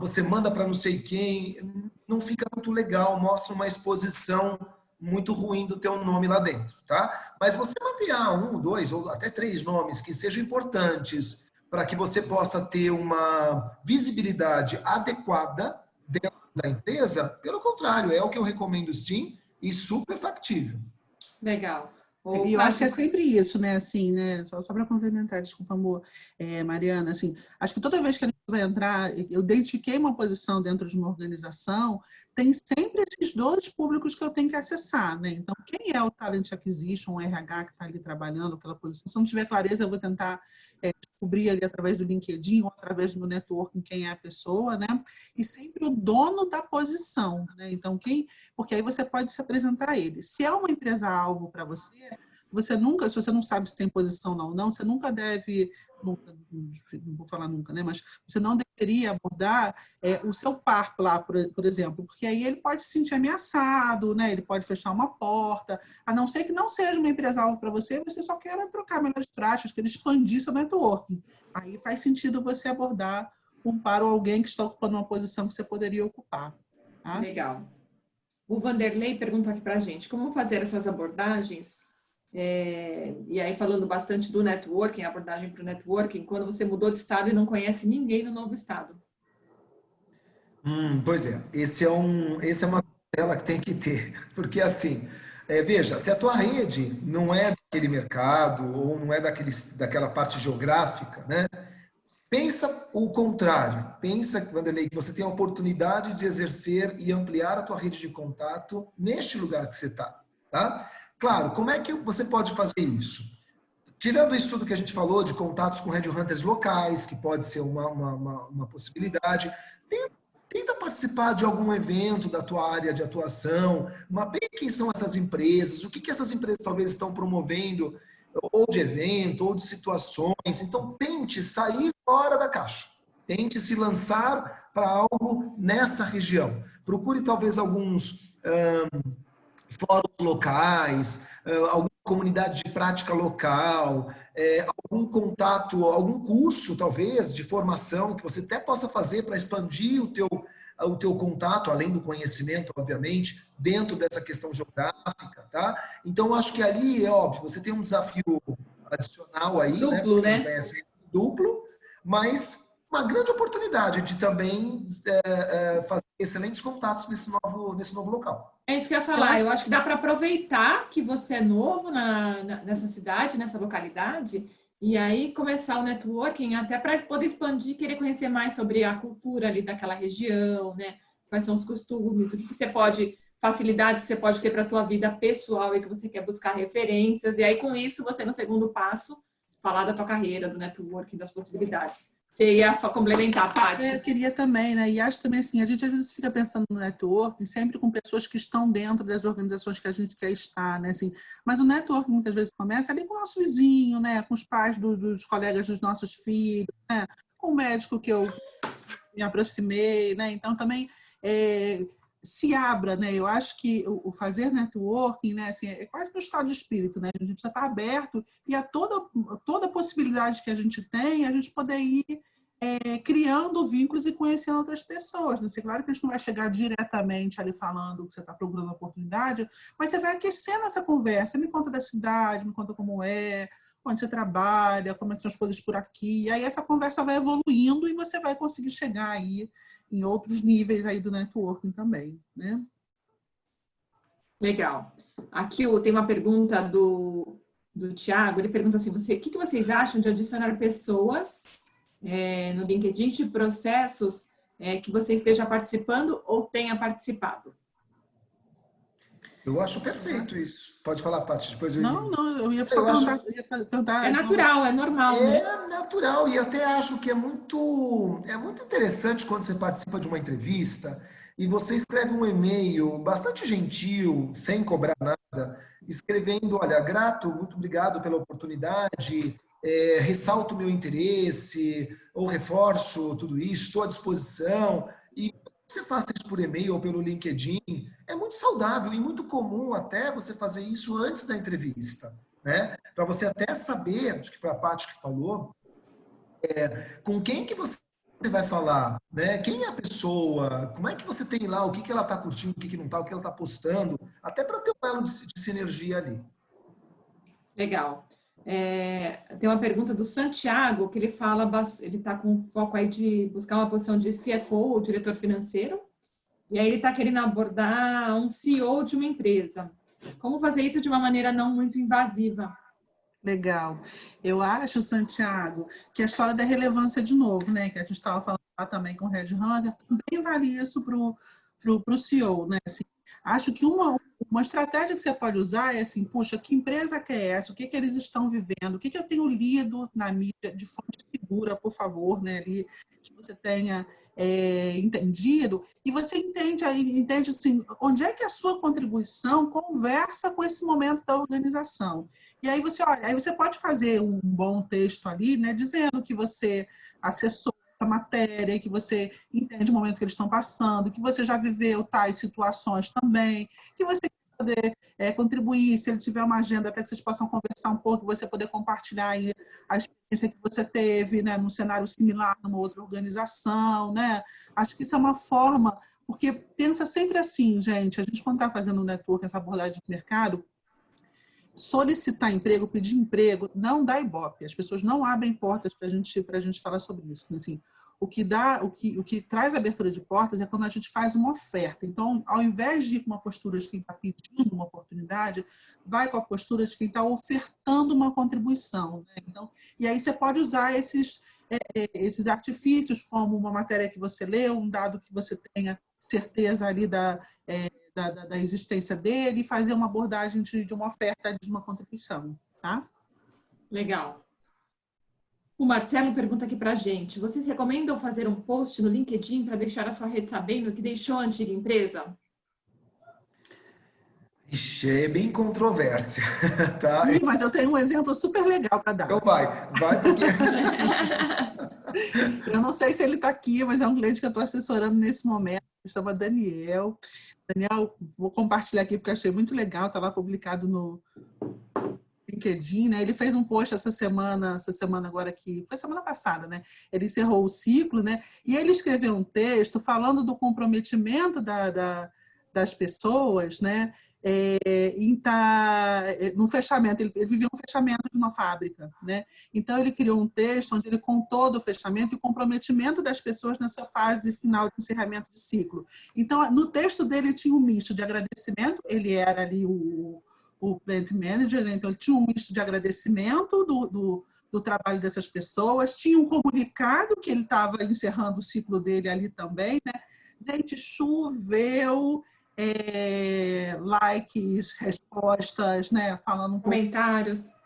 B: você manda para não sei quem, não fica muito legal, mostra uma exposição muito ruim do teu nome lá dentro, tá? Mas você mapear 1, 2 ou até 3 nomes que sejam importantes para que você possa ter uma visibilidade adequada dentro da empresa, pelo contrário, é o que eu recomendo sim e super factível.
A: Legal.
C: E eu acho que é sempre isso, né? Assim, né? Só para complementar, desculpa, amor, Mariana, assim, acho que toda vez que a gente vai entrar, eu identifiquei uma posição dentro de uma organização, tem sempre esses 2 públicos que eu tenho que acessar, né? Então, quem é o Talent Acquisition, o RH que está ali trabalhando aquela posição? Se eu não tiver clareza, eu vou tentar descobrir ali através do LinkedIn ou através do meu networking quem é a pessoa, né? E sempre o dono da posição, né? Então, porque aí você pode se apresentar a ele. Se é uma empresa-alvo para você nunca, se você não sabe se tem posição ou não, você nunca deve, nunca, não vou falar nunca, né? Mas você não deveria abordar o seu par lá, por exemplo, porque aí ele pode se sentir ameaçado, né? Ele pode fechar uma porta, a não ser que não seja uma empresa-alvo para você só queira trocar melhores práticas, queira expandir seu networking. Aí faz sentido você abordar um par ou alguém que está ocupando uma posição que você poderia ocupar. Tá?
A: Legal. O Vanderlei pergunta aqui para a gente, como fazer essas abordagens? E aí falando bastante do networking, abordagem para o networking, quando você mudou de estado e não conhece ninguém no novo estado.
B: Pois é, esse é uma tela que tem que ter, porque assim, veja, se a tua rede não é daquele mercado ou não é daquela parte geográfica, né? Pensa o contrário, pensa, Vanderlei, que você tem a oportunidade de exercer e ampliar a tua rede de contato neste lugar que você está, tá? Claro, como é que você pode fazer isso? Tirando isso tudo que a gente falou de contatos com headhunters locais, que pode ser uma possibilidade, tenta participar de algum evento da tua área de atuação, mapeia quem são essas empresas, o que essas empresas talvez estão promovendo, ou de evento, ou de situações. Então, tente sair fora da caixa. Tente se lançar para algo nessa região. Procure talvez alguns fóruns locais, alguma comunidade de prática local, algum contato, algum curso talvez de formação que você até possa fazer para expandir o teu contato, além do conhecimento, obviamente, dentro dessa questão geográfica, tá? Então, acho que ali, é óbvio, você tem um desafio adicional aí,
A: Duplo,
B: né? Porque você
A: né?
B: não conhece duplo, mas uma grande oportunidade de também fazer excelentes contatos nesse novo local.
A: É isso que eu ia falar. Eu acho que dá para aproveitar que você é novo nessa cidade, nessa localidade, e aí começar o networking até para poder expandir, querer conhecer mais sobre a cultura ali daquela região, né? Quais são os costumes, o que você pode, facilidades que você pode ter para a sua vida pessoal e que você quer buscar referências. E aí, com isso, você, no segundo passo, falar da tua carreira, do networking, das possibilidades. Você ia complementar, Paty?
C: Eu queria também, né? E acho também assim, a gente às vezes fica pensando no networking sempre com pessoas que estão dentro das organizações que a gente quer estar, né? Assim, mas o networking muitas vezes começa ali com o nosso vizinho, né? Com os pais dos colegas dos nossos filhos, né? Com o médico que eu me aproximei, né? Então também se abra, né? Eu acho que o fazer networking, né? Assim, é quase que um estado de espírito, né? A gente precisa estar aberto e a toda possibilidade que a gente tem, a gente poder ir criando vínculos e conhecendo outras pessoas. Né? Claro que a gente não vai chegar diretamente ali falando que você está procurando oportunidade, mas você vai aquecendo essa conversa. Me conta da cidade, me conta como é, onde você trabalha, como é que são as coisas por aqui. E aí essa conversa vai evoluindo e você vai conseguir chegar aí em outros níveis aí do networking também, né?
A: Legal. Aqui tem uma pergunta do Tiago, ele pergunta assim, o que vocês acham de adicionar pessoas no LinkedIn de processos que você esteja participando ou tenha participado?
B: Eu acho perfeito isso. Pode falar, Paty, depois eu
C: Não,
B: emendo.
C: eu ia só
B: Eu acho
A: É
C: perguntar
A: natural, é normal, né?
B: natural e até acho que é muito interessante quando você participa de uma entrevista e você escreve um e-mail bastante gentil, sem cobrar nada, escrevendo, olha, grato, muito obrigado pela oportunidade, ressalto o meu interesse, ou reforço tudo isso, estou à disposição. E você faça isso por e-mail ou pelo LinkedIn, é muito saudável e muito comum até você fazer isso antes da entrevista, né? Para você até saber, acho que foi a Paty que falou, com quem que você vai falar, né? Quem é a pessoa? Como é que você tem lá? O que que ela está curtindo, o que que não está, o que ela está postando, até para ter um elo de sinergia ali.
A: Legal. Tem uma pergunta do Santiago, que ele fala, ele está com foco aí de buscar uma posição de CFO, ou diretor financeiro, e aí ele está querendo abordar um CEO de uma empresa. Como fazer isso de uma maneira não muito invasiva?
C: Legal. Eu acho, Santiago, que a história da relevância de novo, né? Que a gente estava falando lá também com o Red Hunter, também vale isso para o CEO, né? Assim, acho que uma estratégia que você pode usar é assim, puxa, que empresa que é essa? O que que eles estão vivendo? O que que eu tenho lido na mídia de fonte segura, por favor, né? Ali, que você tenha entendido, e você entende assim, onde é que a sua contribuição conversa com esse momento da organização. E aí olha, aí você pode fazer um bom texto ali, né, dizendo que você acessou essa matéria, que você entende o momento que eles estão passando, que você já viveu tais situações também, que você poder contribuir, se ele tiver uma agenda para que vocês possam conversar um pouco, você poder compartilhar aí a experiência que você teve, né, num cenário similar, numa outra organização, né? Acho que isso é uma forma, porque pensa sempre assim, gente, a gente quando está fazendo um network, essa abordagem de mercado, solicitar emprego, pedir emprego, não dá ibope. As pessoas não abrem portas para a gente falar sobre isso. Assim, o que traz abertura de portas é quando a gente faz uma oferta. Então, ao invés de ir com uma postura de quem está pedindo uma oportunidade, vai com a postura de quem está ofertando uma contribuição. Né? Então, e aí você pode usar esses artifícios, como uma matéria que você leu, um dado que você tenha certeza ali da existência dele e fazer uma abordagem de uma oferta, de uma contribuição, tá?
A: Legal. O Marcelo pergunta aqui para a gente, vocês recomendam fazer um post no LinkedIn para deixar a sua rede sabendo que deixou a antiga empresa?
B: Ixi, é bem controvérsia, tá?
C: Ih, mas eu tenho um exemplo super legal para dar.
B: Então vai porque...
C: Eu não sei se ele está aqui, mas é um cliente que eu estou assessorando nesse momento, se chama Daniel. Daniel, vou compartilhar aqui porque eu achei muito legal, está lá publicado no LinkedIn, né? Ele fez um post essa semana agora aqui, foi semana passada, né? Ele encerrou o ciclo, né? E ele escreveu um texto falando do comprometimento das pessoas, né? No fechamento, ele viveu um fechamento de uma fábrica, né? Então ele criou um texto onde ele contou do fechamento e o comprometimento das pessoas nessa fase final de encerramento de ciclo. Então, no texto dele tinha um misto de agradecimento, ele era ali o plant manager, né? Então ele tinha um misto de agradecimento do trabalho dessas pessoas, tinha um comunicado que ele estava encerrando o ciclo dele ali também, né? Gente, choveu likes, respostas, né? Falando um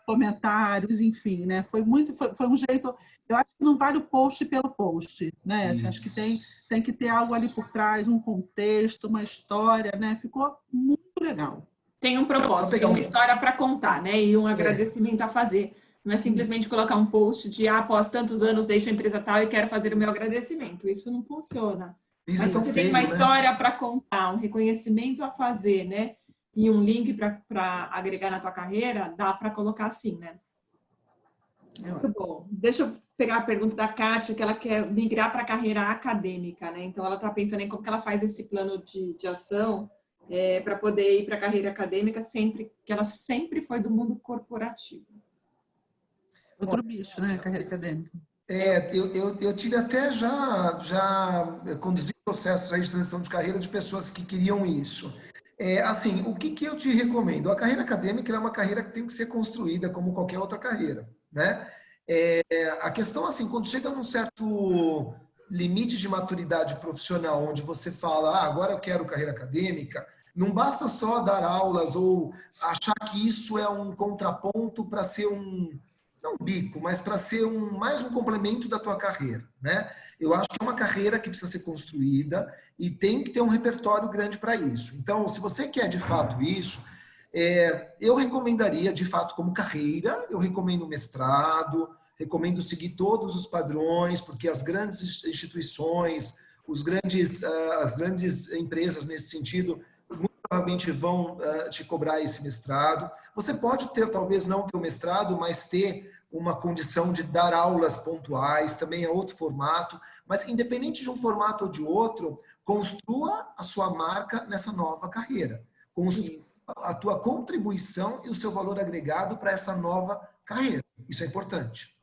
C: comentários, enfim, né? Foi um jeito. Eu acho que não vale o post pelo post, né? Assim, acho que tem que ter algo ali por trás, um contexto, uma história, né? Ficou muito legal.
A: Tem um propósito, tem uma história para contar, né? E um agradecimento a fazer. Não é simplesmente colocar um post de após tantos anos deixo a empresa tal e quero fazer o meu agradecimento. Isso não funciona.
B: Isso
A: mas se você tem uma história para contar, um reconhecimento a fazer, né? E um link para agregar na tua carreira, dá para colocar assim, né? Muito bom. Deixa eu pegar a pergunta da Kátia, que ela quer migrar para a carreira acadêmica, né? Então, ela está pensando em como que ela faz esse plano de ação para poder ir para a carreira acadêmica, que ela sempre foi do mundo corporativo.
C: Outro bicho, né? Carreira acadêmica.
B: Eu tive até já conduzi processos aí de transição de carreira de pessoas que queriam isso. Assim, o que eu te recomendo? A carreira acadêmica é uma carreira que tem que ser construída como qualquer outra carreira, né? A questão, assim, quando chega num certo limite de maturidade profissional, onde você fala, agora eu quero carreira acadêmica, não basta só dar aulas ou achar que isso é um contraponto para ser não um bico, mas para ser mais um complemento da tua carreira, né? Eu acho que é uma carreira que precisa ser construída e tem que ter um repertório grande para isso. Então, se você quer de fato isso, eu recomendaria, de fato, como carreira, eu recomendo mestrado, recomendo seguir todos os padrões, porque as grandes instituições, as grandes empresas nesse sentido, muito provavelmente vão te cobrar esse mestrado. Você pode ter, talvez não ter o mestrado, mas ter uma condição de dar aulas pontuais, também é outro formato, mas independente de um formato ou de outro, construa a sua marca nessa nova carreira. Construa a tua contribuição e o seu valor agregado para essa nova carreira. Isso é importante.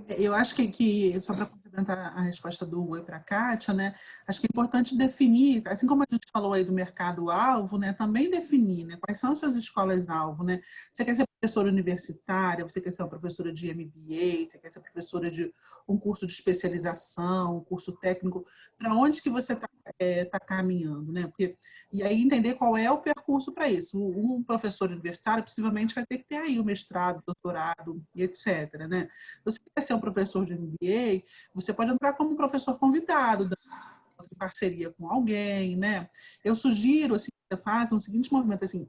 C: Eu acho que só para complementar a resposta do Hugo para a Kátia, né, acho que é importante definir, assim como a gente falou aí do mercado-alvo, né, também definir, né, quais são as suas escolas-alvo. Né? Você quer ser professora universitária, você quer ser uma professora de MBA, você quer ser professora de um curso de especialização, um curso técnico, para onde que você está caminhando? Né? E aí entender qual é o percurso para isso. Um professor universitário possivelmente vai ter que ter aí o mestrado, doutorado e etc. Né? Você quer ser um professor de MBA, você pode entrar como um professor convidado, em parceria com alguém, né? Eu sugiro, assim, que você faça um seguinte movimento, assim,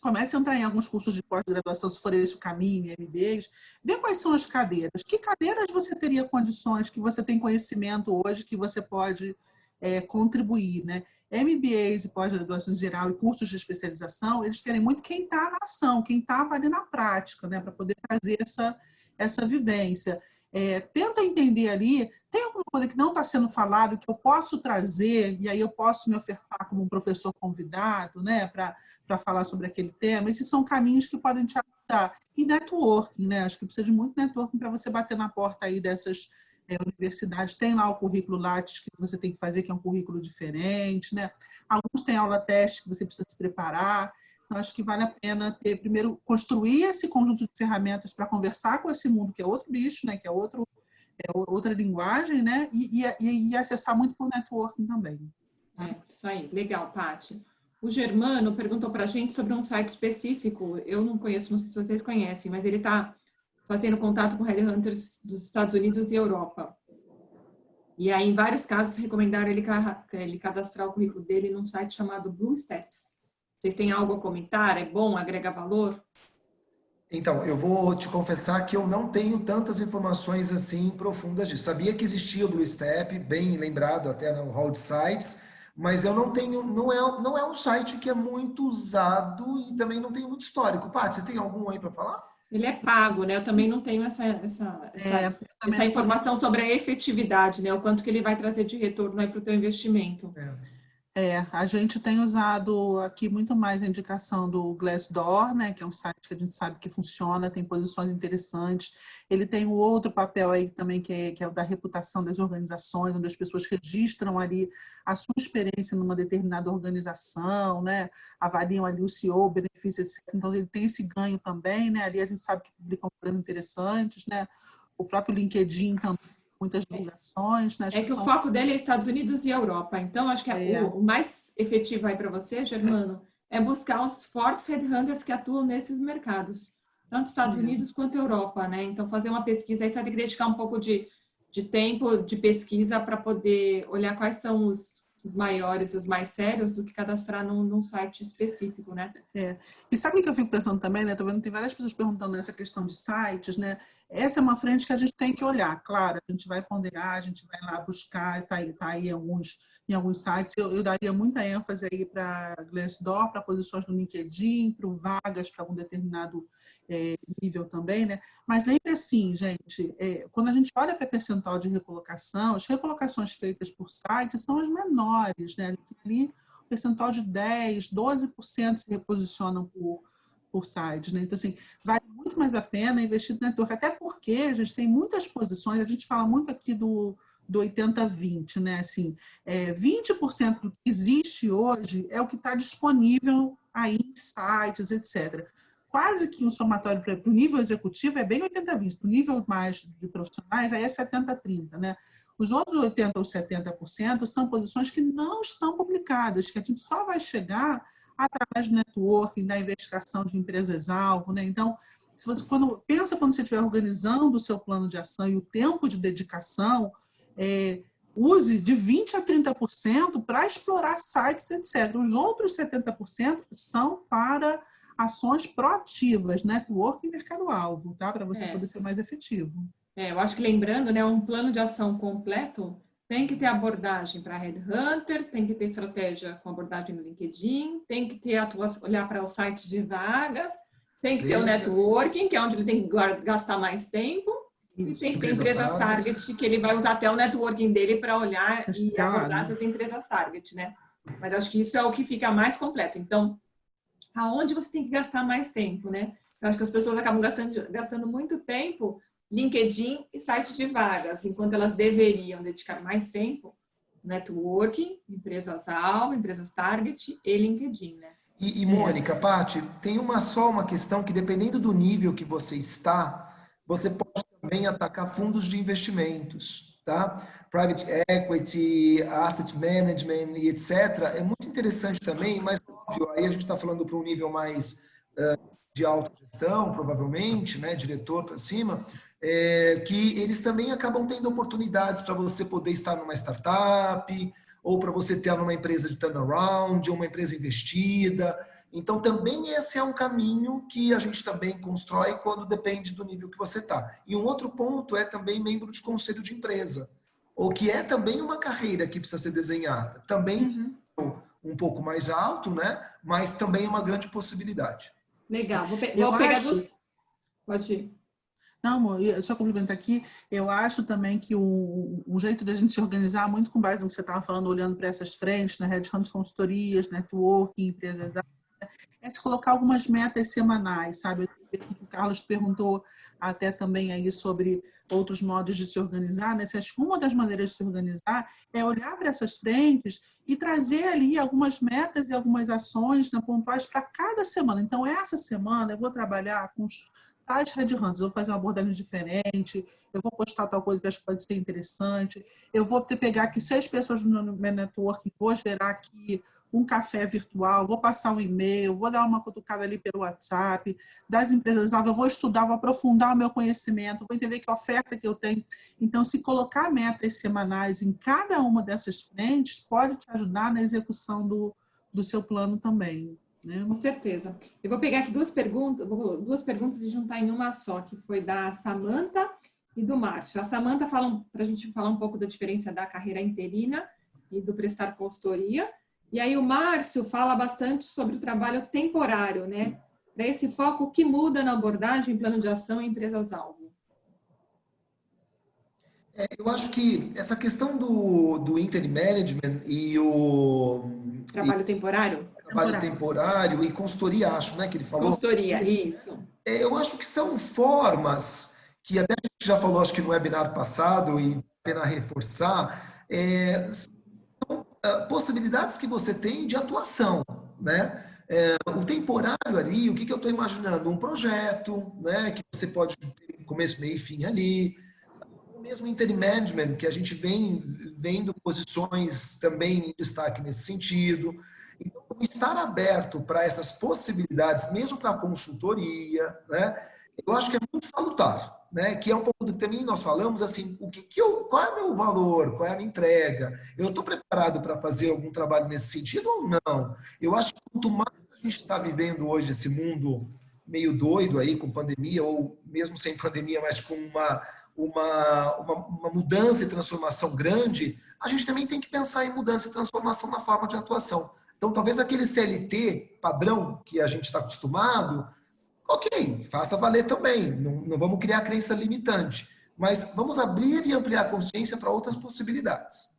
C: comece a entrar em alguns cursos de pós-graduação, se for esse o caminho, MBAs, vê quais são as cadeiras. Que cadeiras você teria condições, que você tem conhecimento hoje, que você pode contribuir, né? MBAs e pós-graduação em geral e cursos de especialização, eles querem muito quem está na ação, quem estava ali na prática, né? Para poder trazer essa vivência. Tenta entender ali, tem alguma coisa que não está sendo falado que eu posso trazer, e aí eu posso me ofertar como um professor convidado, né, para falar sobre aquele tema. Esses são caminhos que podem te ajudar. E networking, né? Acho que precisa de muito networking para você bater na porta aí dessas universidades. Tem lá o currículo Lattes que você tem que fazer, que é um currículo diferente, né? Alguns têm aula teste que você precisa se preparar. Então, acho que vale a pena primeiro, construir esse conjunto de ferramentas para conversar com esse mundo, que é outro bicho, né? Que é outra linguagem, né? E acessar muito por networking também.
A: Isso aí. Legal, Paty. O Germano perguntou para a gente sobre um site específico. Eu não conheço, não sei se vocês conhecem, mas ele está fazendo contato com headhunters dos Estados Unidos e Europa. E aí, em vários casos, recomendaram ele cadastrar o currículo dele num site chamado Blue Steps. Vocês têm algo a comentar? É bom? Agrega valor?
B: Então, eu vou te confessar que eu não tenho tantas informações assim profundas disso. Sabia que existia o Blue Step, bem lembrado até no hall de sites, mas eu não tenho, não é um site que é muito usado e também não tenho muito histórico. Paty, você tem algum aí para falar?
A: Ele é pago, né? Eu também não tenho essa informação sobre a efetividade, né? O quanto que ele vai trazer de retorno aí para o teu investimento.
C: A gente tem usado aqui muito mais a indicação do Glassdoor, né, que é um site que a gente sabe que funciona, tem posições interessantes. Ele tem um outro papel aí também, que é o da reputação das organizações, onde as pessoas registram ali a sua experiência numa determinada organização, né, avaliam ali o CEO, o benefício, etc. Então, ele tem esse ganho também, né, ali a gente sabe que publicam coisas interessantes, né, o próprio LinkedIn também, muitas divulgações. Né?
A: Que o foco dele é Estados Unidos e Europa. Então, acho que o mais efetivo aí para você, Germano, é buscar os fortes headhunters que atuam nesses mercados. Tanto Estados Unidos quanto Europa, né? Então, fazer uma pesquisa aí, você vai ter que dedicar um pouco de tempo de pesquisa para poder olhar quais são os os maiores, os mais sérios, do que cadastrar num site específico, né?
C: E sabe o que eu fico pensando também, né? Tô vendo que tem várias pessoas perguntando nessa questão de sites, né? Essa é uma frente que a gente tem que olhar. Claro, a gente vai ponderar, a gente vai lá buscar, tá aí em alguns sites. Eu daria muita ênfase aí para Glassdoor, para posições no LinkedIn, para vagas para um determinado nível também, né? Mas lembre assim, gente, quando a gente olha para percentual de recolocação, as recolocações feitas por sites são as menores, né? Ali, percentual de 10%, 12% se reposicionam por sites, né? Então, assim, vale muito mais a pena investir no network, até porque a gente tem muitas posições, a gente fala muito aqui do 80-20, né? Assim, 20% do que existe hoje é o que está disponível aí em sites, etc. Quase que um somatório para o nível executivo é bem 80-20, para o nível mais de profissionais aí é 70-30, né? Os outros 80% ou 70% são posições que não estão publicadas, que a gente só vai chegar através do networking, da investigação de empresas-alvo, né? Então, se você quando você estiver organizando o seu plano de ação e o tempo de dedicação, use de 20% a 30% para explorar sites, etc. Os outros 70% são para ações proativas, network e mercado-alvo, tá? Para você poder ser mais efetivo.
A: Eu acho que lembrando, né, um plano de ação completo tem que ter abordagem para Headhunter, tem que ter estratégia com abordagem no LinkedIn, tem que ter olhar para os sites de vagas, tem que ter o networking, que é onde ele tem que gastar mais tempo, e tem que ter empresas target, que ele vai usar até o networking dele para olhar e abordar essas empresas target, né? Mas acho que isso é o que fica mais completo. Então, aonde você tem que gastar mais tempo, né? Eu acho que as pessoas acabam gastando muito tempo LinkedIn e site de vagas, enquanto elas deveriam dedicar mais tempo networking, empresas-alvo, empresas target e LinkedIn, né?
B: E Mônica, Paty, tem só uma questão que dependendo do nível que você está, você pode também atacar fundos de investimentos, tá? Private equity, asset management e etc. É muito interessante também, mas óbvio, aí a gente está falando para um nível mais de autogestão, provavelmente, né, diretor para cima, que eles também acabam tendo oportunidades para você poder estar numa startup, ou para você ter numa empresa de turnaround, ou uma empresa investida. Então, também esse é um caminho que a gente também constrói quando depende do nível que você está. E um outro ponto é também membro de conselho de empresa, ou que é também uma carreira que precisa ser desenhada. Também um pouco mais alto, né? Mas também uma grande possibilidade.
A: Legal. Vou pegar duas... Pode ir.
C: Não, amor, só complementar aqui, eu acho também que um jeito da gente se organizar, muito com base no que você estava falando, olhando para essas frentes, né, headhunters, consultorias, networking, empresas, é se colocar algumas metas semanais, sabe? O Carlos perguntou até também aí sobre outros modos de se organizar, né? Acho que uma das maneiras de se organizar é olhar para essas frentes e trazer ali algumas metas e algumas ações, né, pontuais para cada semana. Então, essa semana eu vou trabalhar com tais headhunters, eu vou fazer uma abordagem diferente, eu vou postar tal coisa que acho que pode ser interessante, eu vou pegar aqui 6 pessoas no meu network, vou gerar aqui um café virtual, vou passar um e-mail, vou dar uma cutucada ali pelo WhatsApp, das empresas, eu vou estudar, vou aprofundar o meu conhecimento, vou entender que oferta que eu tenho. Então, se colocar metas semanais em cada uma dessas frentes, pode te ajudar na execução do seu plano também. Né?
A: Com certeza. Eu vou pegar aqui duas perguntas e juntar em uma só, que foi da Samantha e do Márcio. A Samantha fala para a gente falar um pouco da diferença da carreira interina e do prestar consultoria. E aí o Márcio fala bastante sobre o trabalho temporário, né? Para esse foco, o que muda na abordagem, plano de ação e empresas-alvo?
B: Eu acho que essa questão do interim management e o
A: Trabalho temporário?
B: trabalho temporário e consultoria, acho, né, que ele falou.
A: Consultoria, isso.
B: Eu acho que são formas que até a gente já falou, acho que no webinar passado, e pena reforçar, possibilidades que você tem de atuação, né? O temporário ali, o que eu estou imaginando? Um projeto, né, que você pode ter começo, meio e fim ali. O mesmo interim management, que a gente vem vendo posições também em destaque nesse sentido. Então, estar aberto para essas possibilidades, mesmo para a consultoria, né? eu acho que é muito salutar, né? Que é um pouco do que também nós falamos, assim, qual é o meu valor, qual é a minha entrega? Eu estou preparado para fazer algum trabalho nesse sentido ou não? Eu acho que quanto mais a gente está vivendo hoje esse mundo meio doido aí, com pandemia, ou mesmo sem pandemia, mas com uma mudança e transformação grande, a gente também tem que pensar em mudança e transformação na forma de atuação. Então, talvez aquele CLT padrão que a gente está acostumado, ok, faça valer também. Não, não vamos criar crença limitante, mas vamos abrir e ampliar a consciência para outras possibilidades.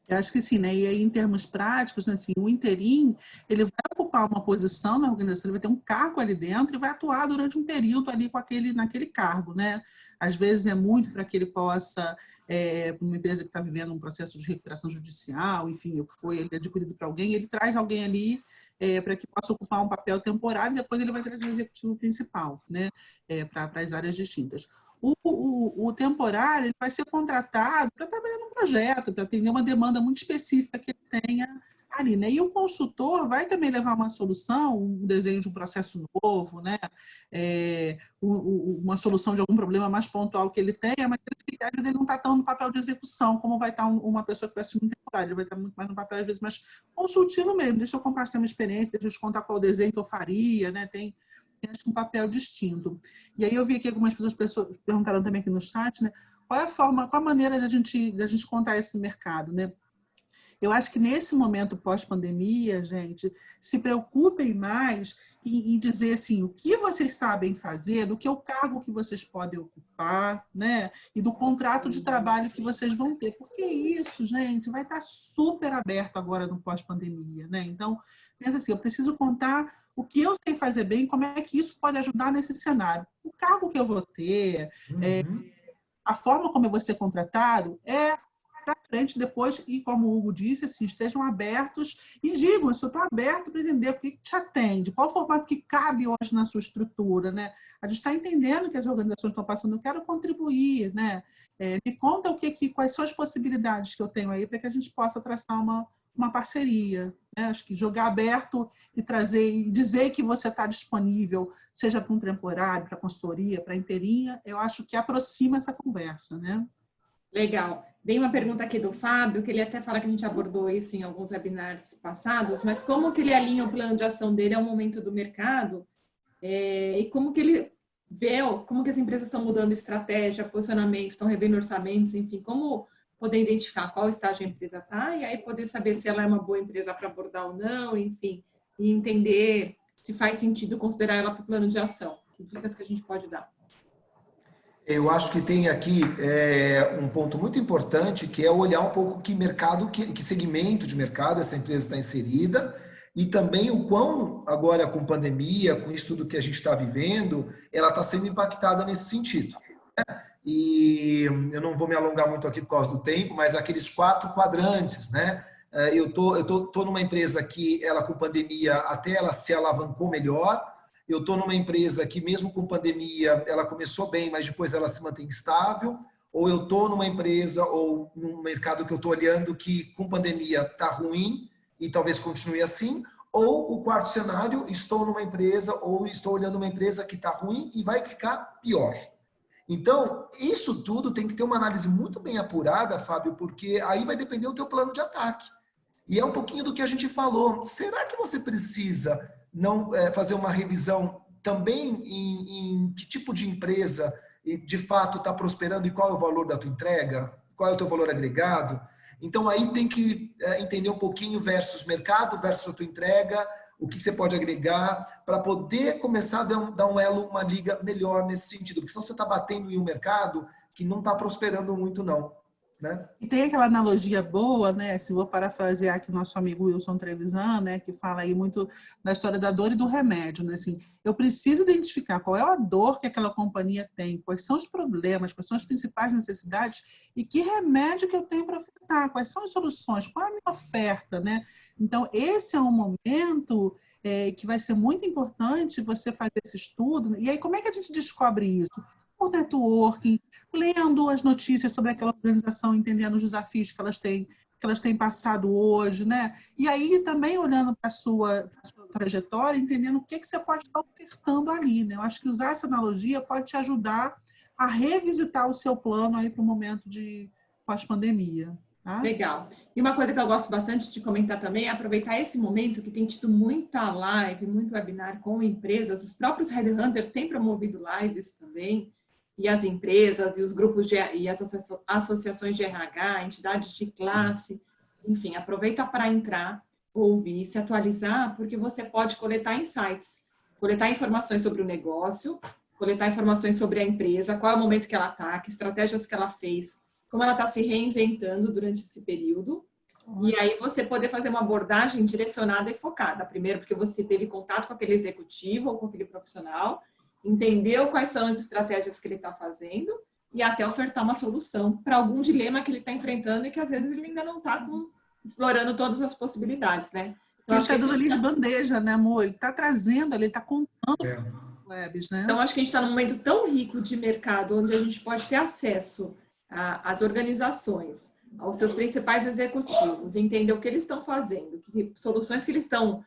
C: Eu acho que sim, né? E aí, em termos práticos, né, assim, o interim, ele vai ocupar uma posição na organização, ele vai ter um cargo ali dentro e vai atuar durante um período ali naquele cargo, né? Às vezes é muito para que ele possa, uma empresa que está vivendo um processo de recuperação judicial, enfim, o que foi ele adquirido para alguém, ele traz alguém ali para que possa ocupar um papel temporário e depois ele vai trazer o executivo principal, né? Para as áreas distintas. O temporário ele vai ser contratado para trabalhar num projeto, para atender uma demanda muito específica que ele tenha ali, né? E o consultor vai também levar uma solução, um desenho de um processo novo, né? Uma solução de algum problema mais pontual que ele tenha, mas ele não está tão no papel de execução, como vai estar uma pessoa que vai assumir um temporário, ele vai estar muito mais no papel, às vezes, mais consultivo mesmo. Deixa eu compartilhar uma experiência, deixa eu te contar qual desenho que eu faria, né? Tem um papel distinto. E aí eu vi aqui algumas pessoas perguntaram também aqui no chat, né? Qual a maneira de a gente contar isso no mercado, né? Eu acho que nesse momento pós-pandemia, gente, se preocupem mais em dizer assim, o que vocês sabem fazer, do que o cargo que vocês podem ocupar, né? E do contrato de trabalho que vocês vão ter. Porque isso, gente, vai estar super aberto agora no pós-pandemia, né? Então, pensa assim, eu preciso contar o que eu sei fazer bem, como é que isso pode ajudar nesse cenário. O cargo que eu vou ter, a forma como eu vou ser contratado, para frente depois, e como o Hugo disse, assim, estejam abertos e digam, eu estou aberto para entender o que te atende, qual o formato que cabe hoje na sua estrutura, né? A gente está entendendo que as organizações estão passando, eu quero contribuir, né? Me conta quais são as possibilidades que eu tenho aí para que a gente possa traçar uma parceria, né? Acho que jogar aberto e trazer e dizer que você está disponível, seja para um temporário, para consultoria, para inteirinha, eu acho que aproxima essa conversa, né?
A: Legal. Vem uma pergunta aqui do Fábio, que ele até fala que a gente abordou isso em alguns webinars passados, mas como que ele alinha o plano de ação dele ao momento do mercado e como que ele vê, como que as empresas estão mudando estratégia, posicionamento, estão revendo orçamentos, enfim, como poder identificar qual estágio a empresa está e aí poder saber se ela é uma boa empresa para abordar ou não, enfim, e entender se faz sentido considerar ela para o plano de ação. Que dicas que a gente pode dar?
B: Eu acho que tem aqui um ponto muito importante, que é olhar um pouco que mercado, que segmento de mercado essa empresa está inserida e também o quão, agora com pandemia, com isso tudo que a gente está vivendo, ela está sendo impactada nesse sentido. E eu não vou me alongar muito aqui por causa do tempo, mas aqueles 4 quadrantes, né? Eu tô numa empresa que ela com pandemia até ela se alavancou melhor. Eu estou numa empresa que mesmo com pandemia ela começou bem, mas depois ela se mantém estável. Ou eu estou numa empresa ou num mercado que eu estou olhando que com pandemia está ruim e talvez continue assim. Ou o quarto cenário, estou numa empresa ou estou olhando uma empresa que está ruim e vai ficar pior. Então, isso tudo tem que ter uma análise muito bem apurada, Fábio, porque aí vai depender do teu plano de ataque. E é um pouquinho do que a gente falou. Será que você precisa não fazer uma revisão também em que tipo de empresa de fato está prosperando e qual é o valor da tua entrega? Qual é o teu valor agregado? Então, aí tem que entender um pouquinho versus mercado, versus a tua entrega, o que você pode agregar para poder começar a dar um elo, uma liga melhor nesse sentido. Porque senão você está batendo em um mercado que não está prosperando muito, não. Né?
C: E tem aquela analogia boa, né? Se vou parafrasear aqui nosso amigo Wilson Trevisan, né? Que fala aí muito da história da dor e do remédio, né? Assim, eu preciso identificar qual é a dor que aquela companhia tem, quais são os problemas, quais são as principais necessidades e que remédio que eu tenho para afetar, quais são as soluções, qual é a minha oferta, né? Então, esse é um momento que vai ser muito importante você fazer esse estudo. E aí, como é que a gente descobre isso? Por networking, lendo as notícias sobre aquela organização, entendendo os desafios que elas têm que elas têm passado hoje, né? E aí também olhando para a sua trajetória, entendendo o que você pode estar ofertando ali, né? Eu acho que usar essa analogia pode te ajudar a revisitar o seu plano aí para o momento de pós-pandemia. Tá?
A: Legal. E uma coisa que eu gosto bastante de comentar também é aproveitar esse momento que tem tido muita live, muito webinar com empresas. Os próprios headhunters têm promovido lives também, e as empresas, e os grupos e as associações de RH, entidades de classe, enfim, aproveita para entrar, ouvir, se atualizar, porque você pode coletar insights, coletar informações sobre o negócio, coletar informações sobre a empresa, qual é o momento que ela está, que estratégias que ela fez, como ela está se reinventando durante esse período. E aí você poder fazer uma abordagem direcionada e focada. Primeiro, porque você teve contato com aquele executivo ou com aquele profissional, entendeu quais são as estratégias que ele está fazendo e até ofertar uma solução para algum dilema que ele está enfrentando e que às vezes ele ainda não está explorando todas as possibilidades, né?
C: Então, ele está dando ali de bandeja, né, amor? Ele está trazendo, ele está contando webs, né?
A: Então, acho que a gente está num momento tão rico de mercado, onde a gente pode ter acesso às organizações, aos seus principais executivos, entender o que eles estão fazendo, que soluções que eles estão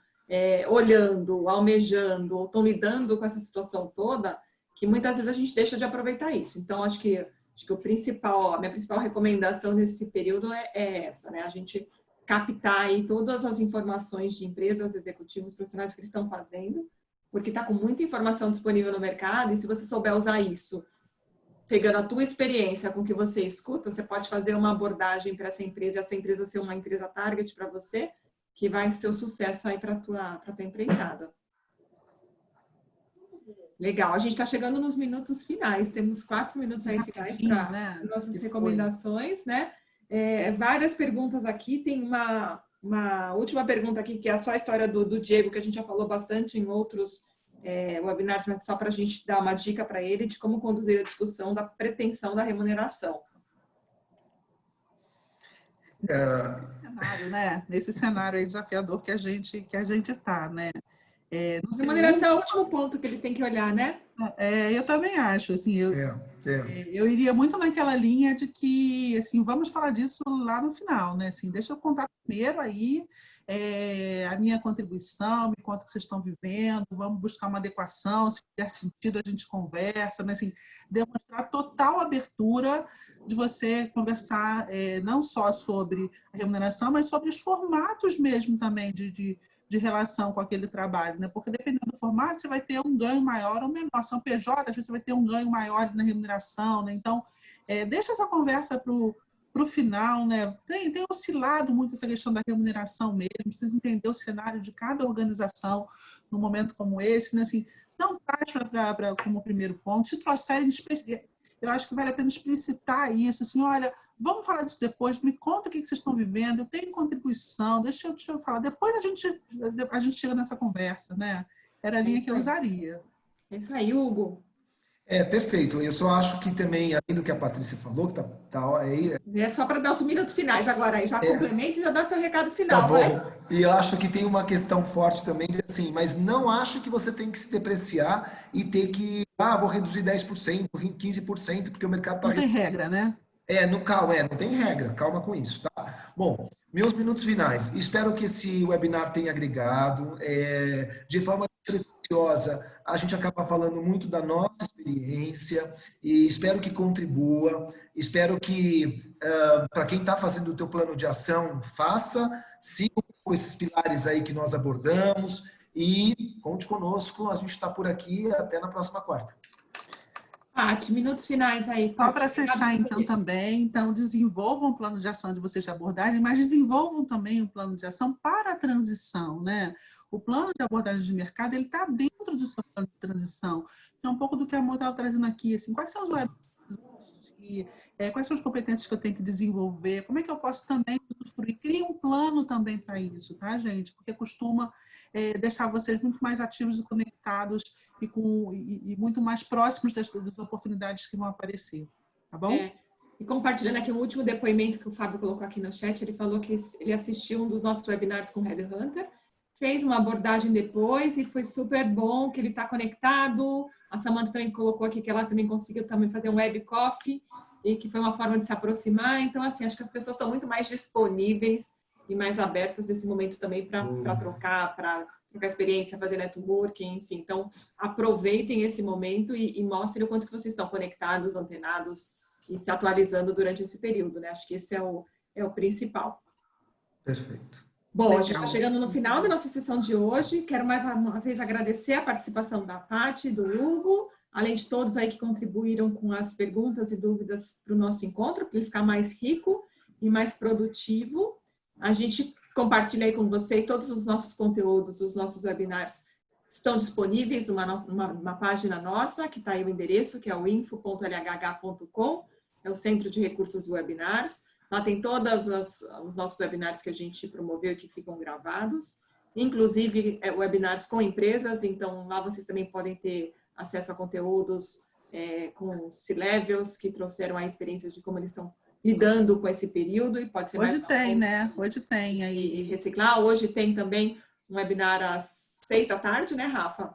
A: olhando, almejando, ou estão lidando com essa situação toda, que muitas vezes a gente deixa de aproveitar isso. Então, acho que o principal, a minha principal recomendação nesse período é essa, né? A gente captar aí todas as informações de empresas, executivos, profissionais que eles estão fazendo, porque está com muita informação disponível no mercado, e se você souber usar isso, pegando a tua experiência com o que você escuta, você pode fazer uma abordagem para essa empresa ser uma empresa target para você, que vai ser o sucesso aí para a tua empreitada. Legal, a gente está chegando nos minutos finais, temos 4 minutos aí finais para nossas recomendações, né? Várias perguntas aqui, tem uma última pergunta aqui, que é só a história do Diego, que a gente já falou bastante em outros webinars, mas só para a gente dar uma dica para ele de como conduzir a discussão da pretensão da remuneração.
C: Nesse cenário aí desafiador que a gente está, né?
A: Remuneração é o último ponto que ele tem que olhar, né?
C: Eu também acho, assim, eu iria muito naquela linha de que, assim, vamos falar disso lá no final, né? Assim, deixa eu contar primeiro aí a minha contribuição, me conta o que vocês estão vivendo, vamos buscar uma adequação, se fizer sentido a gente conversa, né? Assim, demonstrar total abertura de você conversar não só sobre a remuneração, mas sobre os formatos mesmo também de relação com aquele trabalho, né? Porque dependendo do formato, você vai ter um ganho maior ou menor. Se é um PJ, às vezes você vai ter um ganho maior na remuneração, né? Então, deixa essa conversa para o final, né? Tem oscilado muito essa questão da remuneração mesmo, precisa entender o cenário de cada organização num momento como esse, né? Assim, não traz como primeiro ponto. Se trouxerem, eu acho que vale a pena explicitar isso, assim, olha, vamos falar disso depois, me conta o que vocês estão vivendo, eu tenho contribuição, deixa eu falar, depois a gente chega nessa conversa, né? Era a linha que eu usaria.
A: É isso aí, Hugo.
B: Perfeito. Eu só acho que também, além do que a Patrícia falou, que tá aí...
A: É só para dar os minutos finais agora, aí já complementa e já dá seu recado final.
B: Tá bom. E eu acho que tem uma questão forte também de assim, mas não acho que você tem que se depreciar e ter que, vou reduzir 10%, 15%, porque o mercado tá...
C: Não tem regra, né?
B: Não tem regra, calma com isso, tá? Bom, meus minutos finais. Espero que esse webinar tenha agregado. De forma preciosa, a gente acaba falando muito da nossa experiência e espero que contribua. Espero que, para quem está fazendo o teu plano de ação, faça, siga com esses pilares aí que nós abordamos e conte conosco. A gente está por aqui até na próxima quarta.
A: Paty, minutos finais aí.
C: Só para fechar, então, também, desenvolvam um plano de ação de vocês de abordagem, mas desenvolvam também um plano de ação para a transição, né? O plano de abordagem de mercado, ele está dentro do seu plano de transição. É um pouco do que a Amor estava trazendo aqui, assim, quais são os quais são as competências que eu tenho que desenvolver, como é que eu posso também usufruir, cria um plano também para isso, tá, gente? Porque costuma deixar vocês muito mais ativos e conectados e muito mais próximos das oportunidades que vão aparecer, tá bom?
A: E compartilhando aqui um último depoimento que o Fábio colocou aqui no chat, ele falou que ele assistiu um dos nossos webinars com o Headhunter, fez uma abordagem depois e foi super bom, que ele está conectado. A Samantha também colocou aqui que ela também conseguiu também fazer um web coffee e que foi uma forma de se aproximar. Então, assim, acho que as pessoas estão muito mais disponíveis e mais abertas nesse momento também para trocar experiência, fazer networking, enfim. Então, aproveitem esse momento e mostrem o quanto que vocês estão conectados, antenados e se atualizando durante esse período, né? Acho que esse é o principal.
B: Perfeito.
A: Bom,
C: Legal.
A: a gente está chegando no final da nossa sessão de hoje. Quero mais uma vez agradecer a participação da Paty, do Hugo, além de todos aí que contribuíram com as perguntas e dúvidas para o nosso encontro, para ele ficar mais rico e mais produtivo. A gente compartilha aí com vocês todos os nossos conteúdos, os nossos webinars estão disponíveis numa página nossa, que está aí o endereço, que é o info.lhh.com, é o Centro de Recursos e Webinars. Lá tem todos os nossos webinars que a gente promoveu e que ficam gravados, inclusive webinars com empresas, então lá vocês também podem ter acesso a conteúdos com C-Levels, que trouxeram a experiências de como eles estão lidando com esse período e pode ser
C: Hoje
A: mais
C: tem, né? Hoje tem aí.
A: e reciclar. Hoje tem também um webinar às 18h, né, Rafa?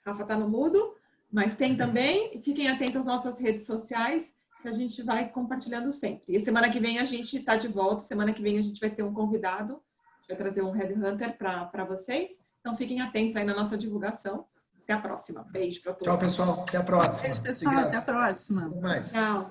A: Rafa está no mudo, mas tem também. Fiquem atentos às nossas redes sociais, que a gente vai compartilhando sempre. E semana que vem a gente está de volta. Semana que vem a gente vai ter um convidado, a gente vai trazer um Headhunter para vocês. Então fiquem atentos aí na nossa divulgação. Até a próxima. Beijo para todos.
B: Tchau, pessoal. Até a próxima.
C: Beijo, pessoal. Até a próxima.
B: Até mais.
A: Tchau.